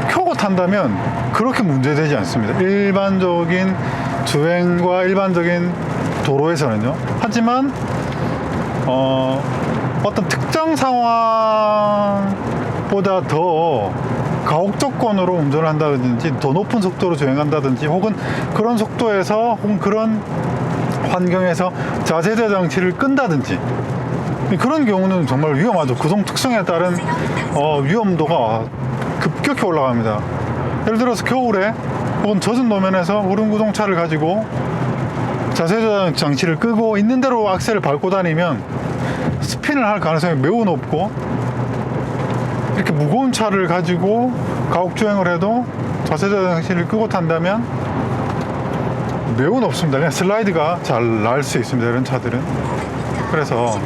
켜고 탄다면 그렇게 문제되지 않습니다. 일반적인 주행과 일반적인 도로에서는요. 하지만 어떤 특정 상황보다 더 가혹조건으로 운전을 한다든지 더 높은 속도로 주행한다든지 혹은 그런 속도에서 혹은 그런 환경에서 자세제 장치를 끈다든지 그런 경우는 정말 위험하죠. 구동 특성에 따른 위험도가 급격히 올라갑니다. 예를 들어서 겨울에 혹은 젖은路面에서 후륜구동차를 가지고 자세제 장치를 끄고 있는 대로 악셀을 밟고 다니면 스핀을 할 가능성이 매우 높고, 이렇게 무거운 차를 가지고 가옥주행을 해도 자세제 장치를 끄고 탄다면 매우 높습니다. 그냥 슬라이드가 잘 날 수 있습니다. 이런 차들은. 그래서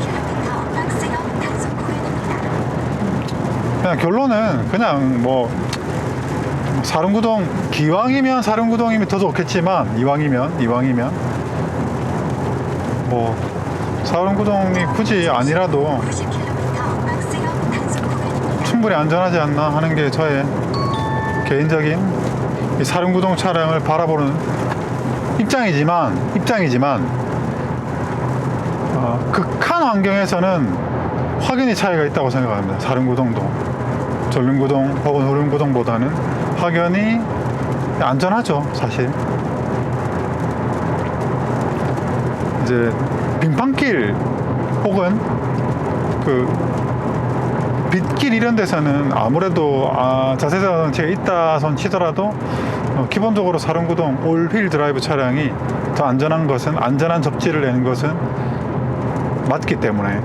그냥 결론은 그냥 뭐 사륜구동 기왕이면 사륜구동이면 더 좋겠지만 이왕이면 뭐 사륜구동이 굳이 아니라도 충분히 안전하지 않나 하는 게 저의 개인적인 이 사륜구동 차량을 바라보는 입장이지만 극한 환경에서는 확연히 차이가 있다고 생각합니다. 사륜구동도 전륜구동 혹은 후륜구동보다는 확연히 안전하죠. 사실 이제 빙판길 혹은 그 빗길 이런 데서는 아무래도 자세제 장치가 있다 손 치더라도 기본적으로 사륜구동 올휠 드라이브 차량이 더 안전한 접지를 내는 것은 맞기 때문에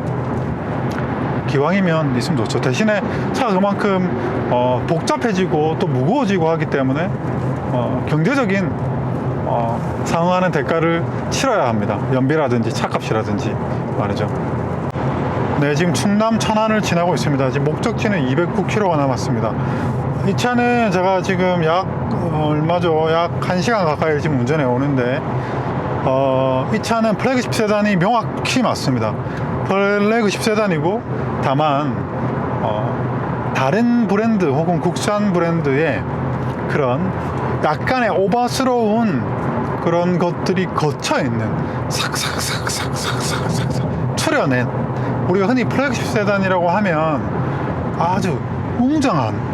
기왕이면 있으면 좋죠. 대신에 차가 그만큼 복잡해지고 또 무거워지고 하기 때문에 경제적인 상응하는 대가를 치러야 합니다. 연비라든지 차값이라든지 말이죠. 네, 지금 충남 천안을 지나고 있습니다. 지금 목적지는 209km가 남았습니다. 이 차는 제가 지금 약 1시간 가까이 지금 운전해 오는데 이 차는 플래그십 세단이 명확히 맞습니다. 플래그십 세단이고 다만 다른 브랜드 혹은 국산 브랜드의 그런 약간의 오버스러운 그런 것들이 거쳐 있는 삭삭삭삭삭삭삭 추려낸, 우리가 흔히 플래그십 세단이라고 하면 아주 웅장한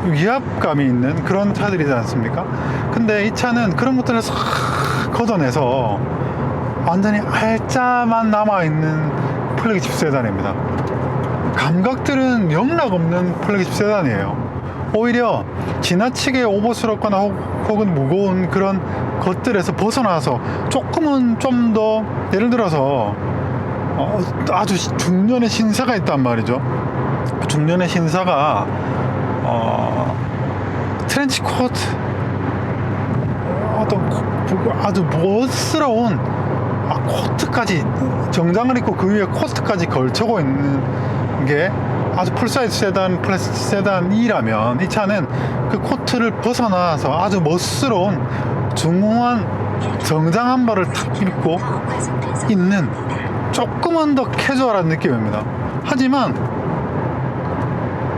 위압감이 있는 그런 차들이지 않습니까? 근데 이 차는 그런 것들을 싹 걷어내서 완전히 알짜만 남아있는 플래그십 세단입니다. 감각들은 영락없는 플래그십 세단이에요. 오히려 지나치게 오버스럽거나 혹은 무거운 그런 것들에서 벗어나서 조금은 좀 더, 예를 들어서 아주 중년의 신사가 있단 말이죠. 중년의 신사가 트렌치 코트, 어떤 아주 멋스러운 코트까지, 정장을 입고 그 위에 코트까지 걸쳐고 있는 게 아주 풀사이즈 세단, 플래스틱 세단이라면, 이 차는 그 코트를 벗어나서 아주 멋스러운 중후한 정장 한 벌을 탁 입고 있는 조금은 더 캐주얼한 느낌입니다. 하지만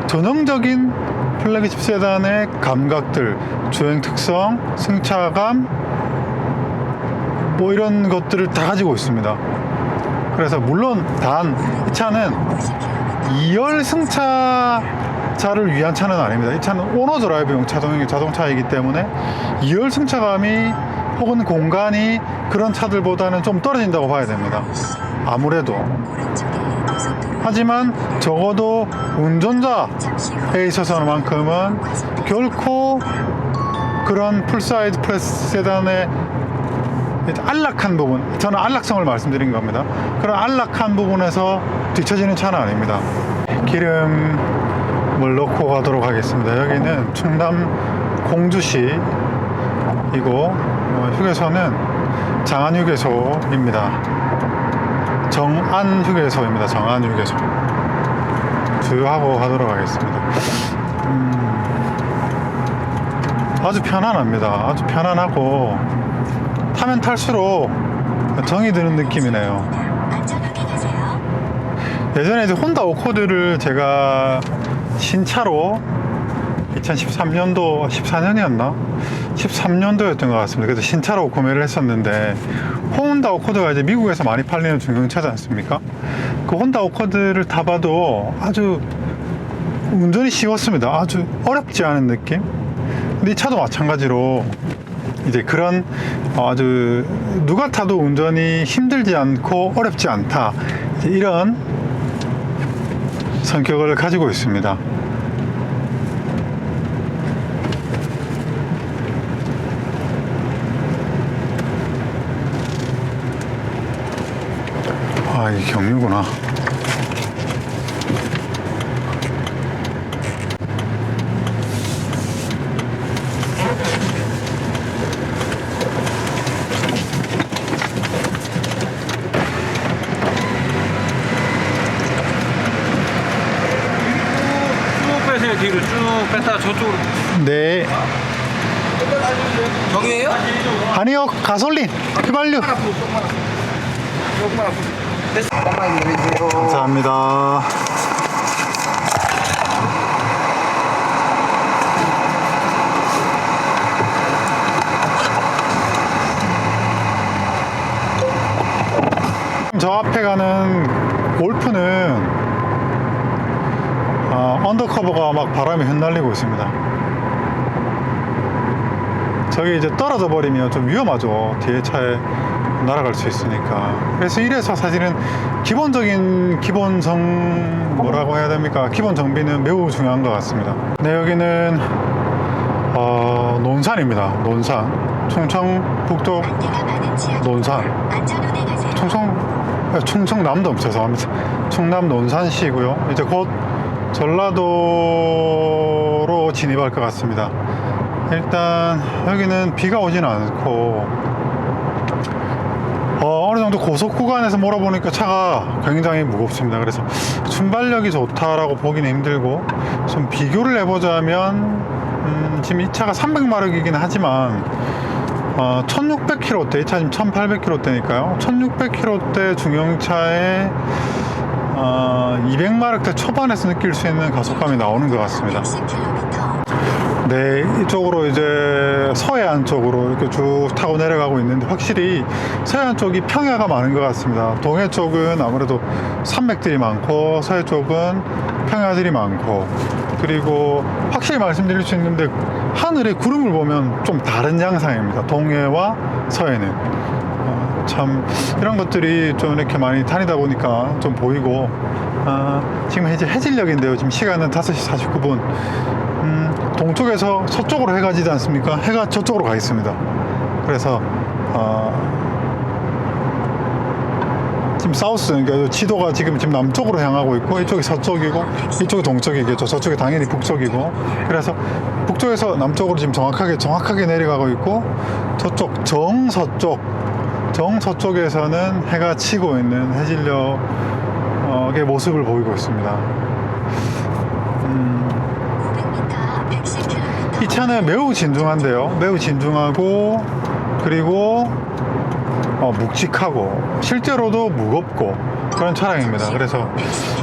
전형적인 플래그십 세단의 감각들, 주행 특성, 승차감, 뭐 이런 것들을 다 가지고 있습니다. 그래서 물론 단 이 차는 2열 승차자를 위한 차는 아닙니다. 이 차는 오너 드라이브용 자동차이기 때문에 2열 승차감이 혹은 공간이 그런 차들보다는 좀 떨어진다고 봐야 됩니다. 아무래도. 하지만 적어도 운전자에 있어서만큼은 결코 그런 풀사이즈 플래스 세단의 안락한 부분, 저는 안락성을 말씀드린 겁니다. 그런 안락한 부분에서 뒤처지는 차는 아닙니다. 기름을 넣고 가도록 하겠습니다. 여기는 충남 공주시이고 휴게소는 장안휴게소입니다. 정안휴게소입니다. 정안휴게소. 주유하고 가도록 하겠습니다. 아주 편안합니다. 아주 편안하고 타면 탈수록 정이 드는 느낌이네요. 예전에 이제 혼다 오코드를 제가 신차로 2013년도, 14년이었나? 13년도였던 것 같습니다. 그래서 신차로 구매를 했었는데, 혼다 오코드가 이제 미국에서 많이 팔리는 중형차지 않습니까? 그 혼다 오코드를 타봐도 아주 운전이 쉬웠습니다. 아주 어렵지 않은 느낌? 근데 이 차도 마찬가지로 이제 그런 아주 누가 타도 운전이 힘들지 않고 어렵지 않다, 이런 성격을 가지고 있습니다. 아, 이게 경유구나. 뒤로 쭉 뺐다가 저쪽으로. 네. 정유예요? 아니요, 가솔린 휘발유. 감사합니다. 저 앞에 가는 골프는 언더커버가 막 바람에 흩날리고 있습니다. 저기 이제 떨어져 버리면 좀 위험하죠. 뒤에 차에 날아갈 수 있으니까. 그래서 이래서 사실은 기본적인 뭐라고 해야 됩니까? 기본 정비는 매우 중요한 것 같습니다. 네, 여기는 논산입니다. 논산. 충청북도 논산. 충청남도 죄송합니다. 충남 논산시고요. 이제 곧 전라도로 진입할 것 같습니다. 일단 여기는 비가 오지는 않고 어느 정도 고속 구간에서 몰아보니까 차가 굉장히 무겁습니다. 그래서 순발력이 좋다라고 보기는 힘들고, 좀 비교를 해보자면 지금 이 차가 300마력이긴 하지만 1600km대, 이 차 지금 1800km대니까요 1600km대 중형차에 200마력대 초반에서 느낄 수 있는 가속감이 나오는 것 같습니다. 네, 이쪽으로 이제 서해안 쪽으로 이렇게 쭉 타고 내려가고 있는데 확실히 서해안 쪽이 평야가 많은 것 같습니다. 동해 쪽은 아무래도 산맥들이 많고 서해 쪽은 평야들이 많고, 그리고 확실히 말씀드릴 수 있는데 하늘에 구름을 보면 좀 다른 양상입니다. 동해와 서해는 참 이런 것들이 좀 이렇게 많이 다니다 보니까 좀 보이고, 지금 이제 해질녘인데요. 지금 시간은 5시 49분. 동쪽에서 서쪽으로 해가 지지 않습니까? 해가 저쪽으로 가 있습니다. 그래서 지금 사우스, 그러니까 지도가 지금 남쪽으로 향하고 있고, 이쪽이 서쪽이고 이쪽이 동쪽이겠죠. 저쪽이 당연히 북쪽이고, 그래서 북쪽에서 남쪽으로 지금 정확하게 내려가고 있고, 저쪽 정서쪽에서는 해가 치고 있는 해질녘의 모습을 보이고 있습니다. 500m 110km 이 차는 매우 진중한데요. 매우 진중하고, 그리고 묵직하고 실제로도 무겁고 그런 차량입니다. 그래서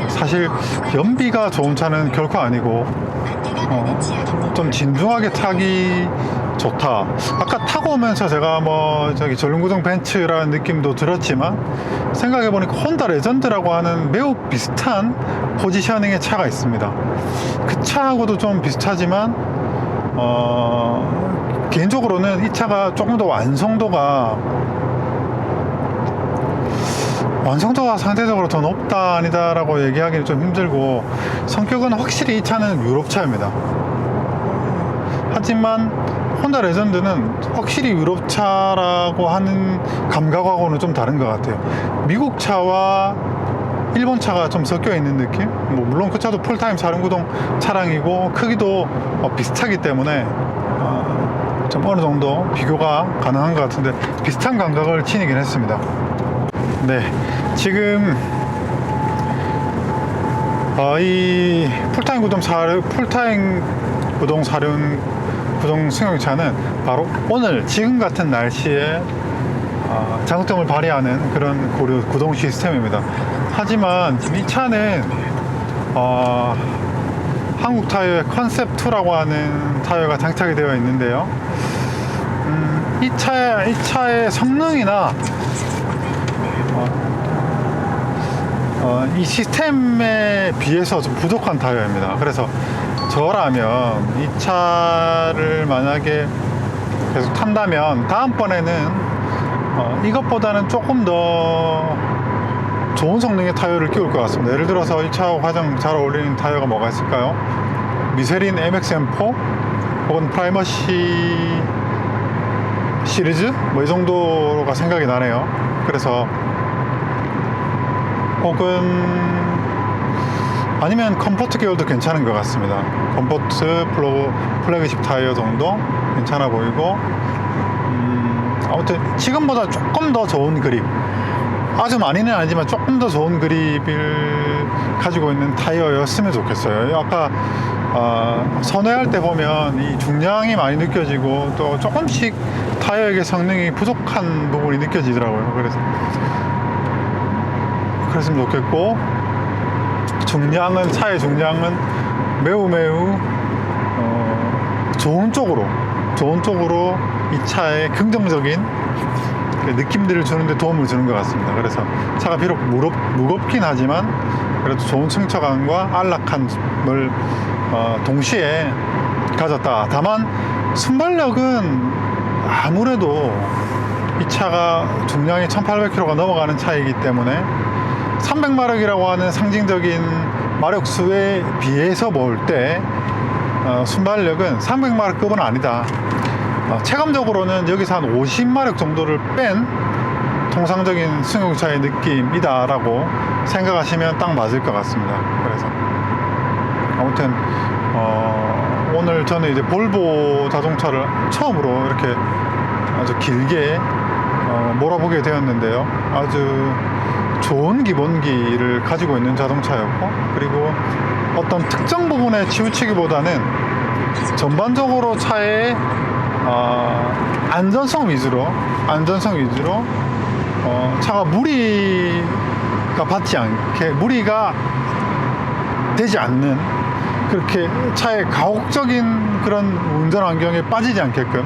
사실 연비가 좋은 차는 결코 아니고 좀 진중하게 타기 좋다. 아까 타고 오면서 제가 전륜구동 벤츠라는 느낌도 들었지만, 생각해보니까 혼다 레전드라고 하는 매우 비슷한 포지셔닝의 차가 있습니다. 그 차하고도 좀 비슷하지만 개인적으로는 이 차가 조금 더 완성도가 상대적으로 더 높다 아니다 라고 얘기하기는 좀 힘들고, 성격은 확실히 이 차는 유럽차입니다. 하지만 혼다 레전드는 확실히 유럽차라고 하는 감각하고는 좀 다른 것 같아요. 미국 차와 일본 차가 좀 섞여 있는 느낌? 물론 그 차도 풀타임 사륜구동 차량이고 크기도 비슷하기 때문에 좀 어느 정도 비교가 가능한 것 같은데, 비슷한 감각을 지니긴 했습니다. 네, 지금 이 풀타임 구동 사륜구동 승용차는 바로 오늘 지금 같은 날씨에 장점을 발휘하는 그런 구동 시스템입니다. 하지만 지금 이 차는 한국 타이어의 컨셉2라고 하는 타이어가 장착이 되어 있는데요. 이 차의 성능이나 이 시스템에 비해서 좀 부족한 타이어입니다. 그래서 저라면 이 차를 만약에 계속 탄다면 다음번에는 이것보다는 조금 더 좋은 성능의 타이어를 끼울 것 같습니다. 예를 들어서 이 차하고 가장 잘 어울리는 타이어가 뭐가 있을까요? 미쉐린 MXM4 혹은 프라이머시 시리즈? 이 정도가 생각이 나네요. 그래서 혹은 아니면 컴포트 계열도 괜찮은 것 같습니다. 컴포트 플래그십 타이어 정도 괜찮아 보이고, 아무튼 지금보다 조금 더 좋은 그립, 아주 많이는 아니지만 조금 더 좋은 그립을 가지고 있는 타이어였으면 좋겠어요. 아까 선회할 때 보면 이 중량이 많이 느껴지고 또 조금씩 타이어에게 성능이 부족한 부분이 느껴지더라고요. 그래서 그랬으면 좋겠고, 차의 중량은 매우 좋은 쪽으로 이 차에 긍정적인 느낌들을 주는데 도움을 주는 것 같습니다. 그래서 차가 비록 무겁긴 하지만 그래도 좋은 승차감과 안락함을 동시에 가졌다. 다만 순발력은 아무래도 이 차가 중량이 1800kg가 넘어가는 차이기 때문에 300마력이라고 하는 상징적인 마력수에 비해서 볼 때 순발력은 300마력급은 아니다. 체감적으로는 여기서 한 50마력 정도를 뺀 통상적인 승용차의 느낌이다 라고 생각하시면 딱 맞을 것 같습니다. 그래서 아무튼 오늘 저는 이제 볼보 자동차를 처음으로 이렇게 아주 길게 몰아보게 되었는데요. 아주 좋은 기본기를 가지고 있는 자동차였고, 그리고 어떤 특정 부분에 치우치기보다는 전반적으로 차의 안전성 위주로 차가 무리가 되지 않는 그렇게 차의 가혹적인 그런 운전 환경에 빠지지 않게끔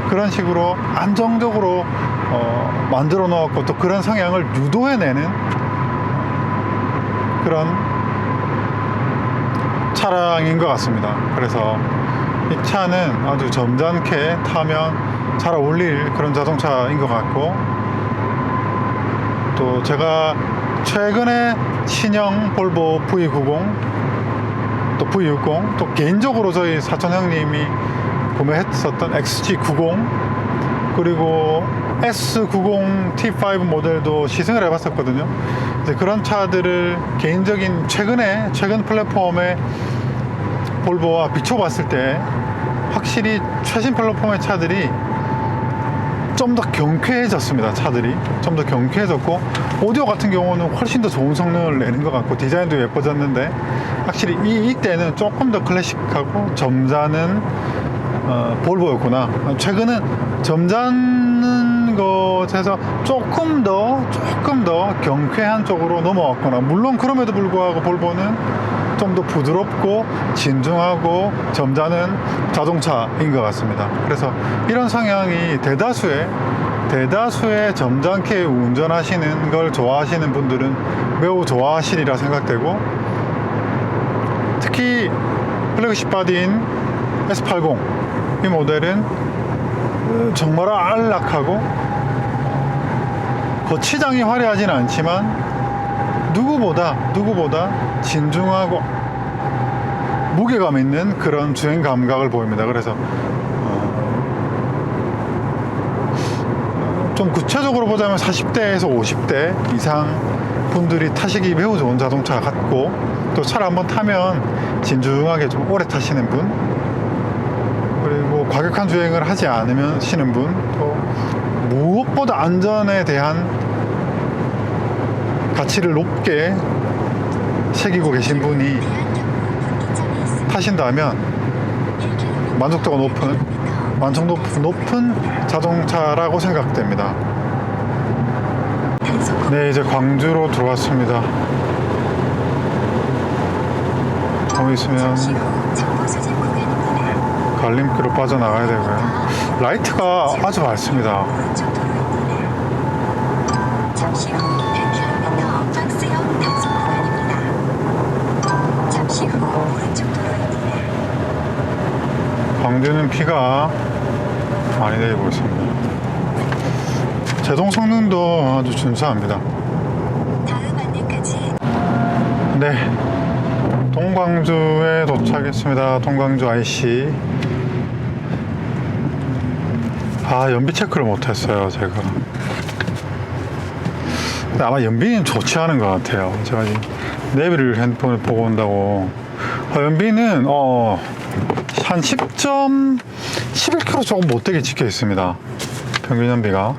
그런 식으로 안정적으로 만들어 놓았고 또 그런 성향을 유도해내는 그런 차량인 것 같습니다. 그래서 이 차는 아주 점잖게 타면 잘 어울릴 그런 자동차인 것 같고, 또 제가 최근에 신형 볼보 V90 또 V60 또 개인적으로 저희 사촌 형님이 구매했었던 XG90 그리고 S90 T5 모델도 시승을 해봤었거든요. 이제 그런 차들을 개인적인 최근 플랫폼의 볼보와 비춰봤을 때 확실히 최신 플랫폼의 차들이 좀 더 경쾌해졌습니다. 차들이 좀 더 경쾌해졌고, 오디오 같은 경우는 훨씬 더 좋은 성능을 내는 것 같고 디자인도 예뻐졌는데, 확실히 이때는 조금 더 클래식하고 점잖은 볼보였구나. 최근은 점잖은 것에서 조금 더 경쾌한 쪽으로 넘어왔구나. 물론 그럼에도 불구하고 볼보는 좀 더 부드럽고 진중하고 점잖은 자동차인 것 같습니다. 그래서 이런 성향이 대다수의 점잖게 운전하시는 걸 좋아하시는 분들은 매우 좋아하시리라 생각되고, 특히 플래그십 바디인 S80 이 모델은 정말 안락하고 거치장이 화려하진 않지만 누구보다 진중하고 무게감 있는 그런 주행 감각을 보입니다. 그래서 좀 구체적으로 보자면 40대에서 50대 이상 분들이 타시기 매우 좋은 자동차 같고, 또 차를 한번 타면 진중하게 좀 오래 타시는 분, 그리고 과격한 주행을 하지 않으시는 분, 또 무엇보다 안전에 대한 가치를 높게 새기고 계신 분이 타신다면 만족도가 높은 자동차라고 생각됩니다. 네, 이제 광주로 들어왔습니다. 거기 있으면 갈림길로 빠져나가야 되고요. 라이트가 아주 밝습니다. 잠시 후 100km 박스형 단속 구간입니다. 잠시 후 오른쪽 도로입니다. 광주는 비가 많이 내리고 있습니다. 제동 성능도 아주 준수합니다. 다음 안내까지 네, 동광주에 도착했습니다. 동광주 IC. 연비 체크를 못했어요, 제가. 근데 아마 연비는 좋지 않은 것 같아요. 제가 지금 내비를 핸드폰을 보고 온다고. 연비는 한 11km 조금 못되게 찍혀 있습니다. 평균 연비가.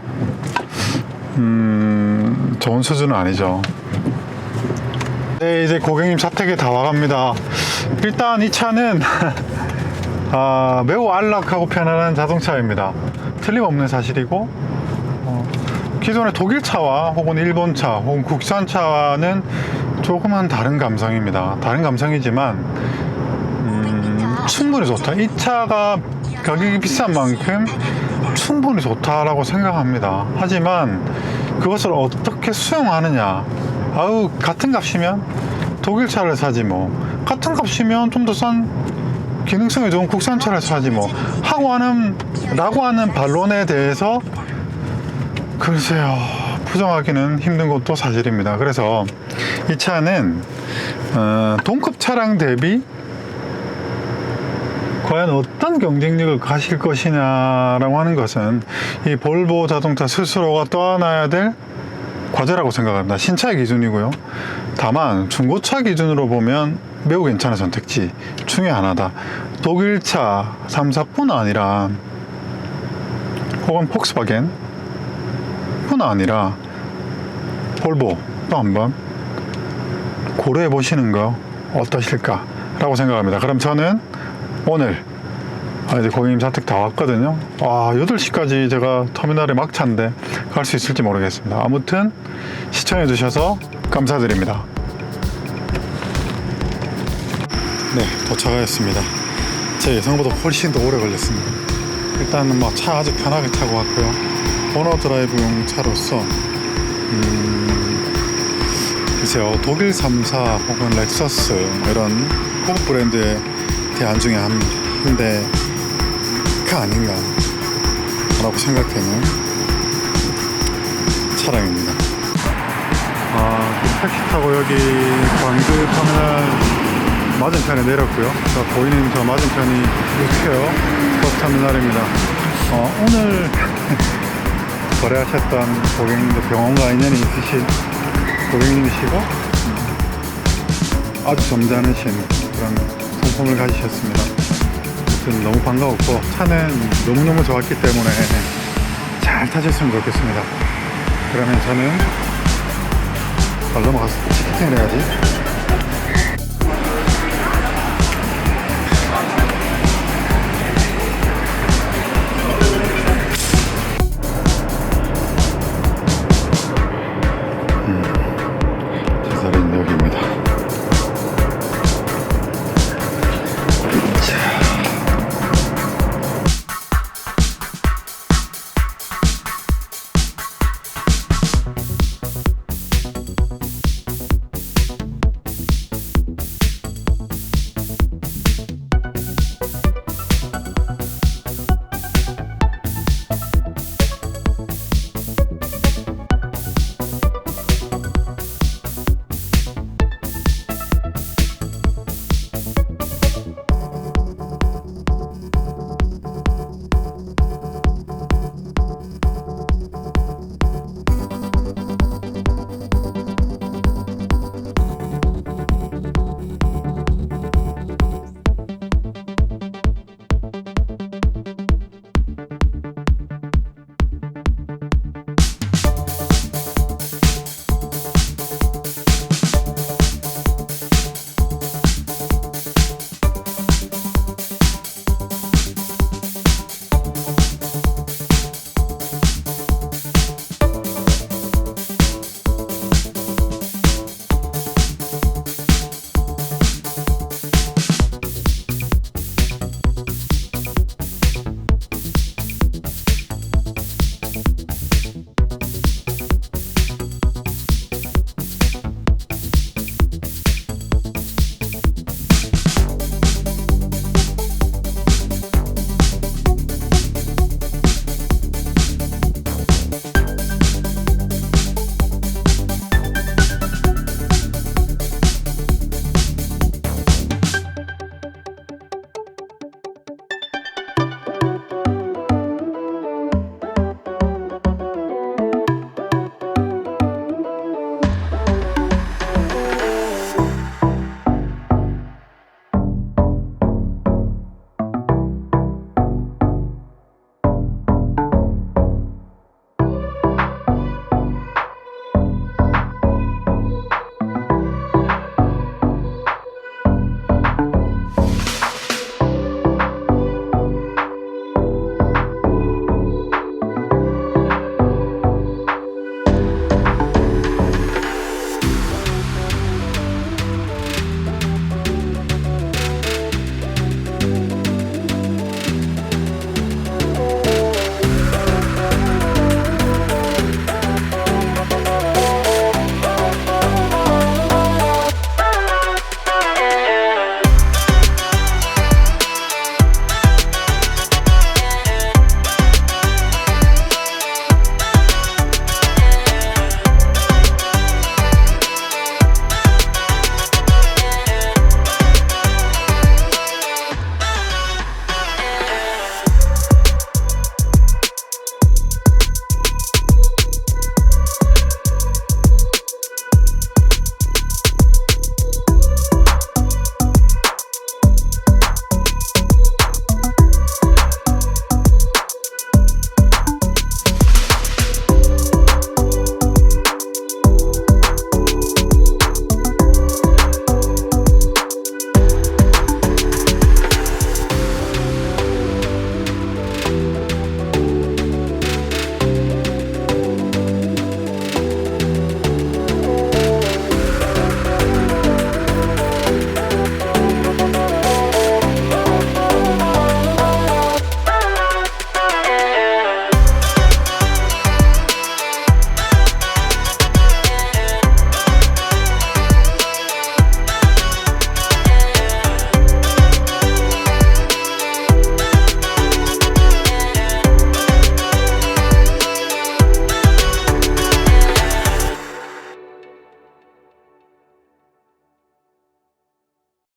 좋은 수준은 아니죠. 네, 이제 고객님 자택에 다 와갑니다. 일단 이 차는 매우 안락하고 편안한 자동차입니다. 틀림없는 사실이고, 기존의 독일차와 혹은 일본차 혹은 국산차와는 조금은 다른 감성입니다. 다른 감성이지만 충분히 좋다. 이 차가 가격이 비싼 만큼 충분히 좋다라고 생각합니다. 하지만 그것을 어떻게 수용하느냐. 같은 값이면 독일차를 사지 뭐, 같은 값이면 좀 더 싼 기능성이 좋은 국산차를 사지 뭐 라고 하는 반론에 대해서 글쎄요, 부정하기는 힘든 것도 사실입니다. 그래서 이 차는 동급 차량 대비 과연 어떤 경쟁력을 가질 것이냐라고 하는 것은 이 볼보 자동차 스스로가 떠안아야 될 과제라고 생각합니다. 신차의 기준이고요. 다만 중고차 기준으로 보면 매우 괜찮은 선택지 중에 하나다. 독일차 3사뿐 아니라 혹은 폭스바겐 뿐 아니라 볼보 또 한번 고려해 보시는 거 어떠실까 라고 생각합니다. 그럼 저는 오늘 이제 고객님 자택 다 왔거든요. 8시까지 제가 터미널에 막차인데 갈 수 있을지 모르겠습니다. 아무튼 시청해 주셔서 감사드립니다. 네, 도착하였습니다. 제 예상보다 훨씬 더 오래 걸렸습니다. 일단은 뭐 차 아주 편하게 타고 왔고요. 오너 드라이브용 차로서 글쎄요, 독일 3사 혹은 렉서스 이런 고급 브랜드의 대안 중에 한 대가 아닌가 라고 생각되는 차량입니다. 택시 타고 여기 광주 터미널 맞은편에 내렸고요. 저 보이는 저 맞은편이 유케어 버스터미널입니다. 오늘 거래하셨던 고객님도 병원과 인연이 있으신 고객님이시고 아주 점잖으신 그런 성품을 가지셨습니다. 아무튼 너무 반가웠고 차는 너무너무 좋았기 때문에 잘 타셨으면 좋겠습니다. 그러면 저는 발 넘어가서 티켓팅을 해야지.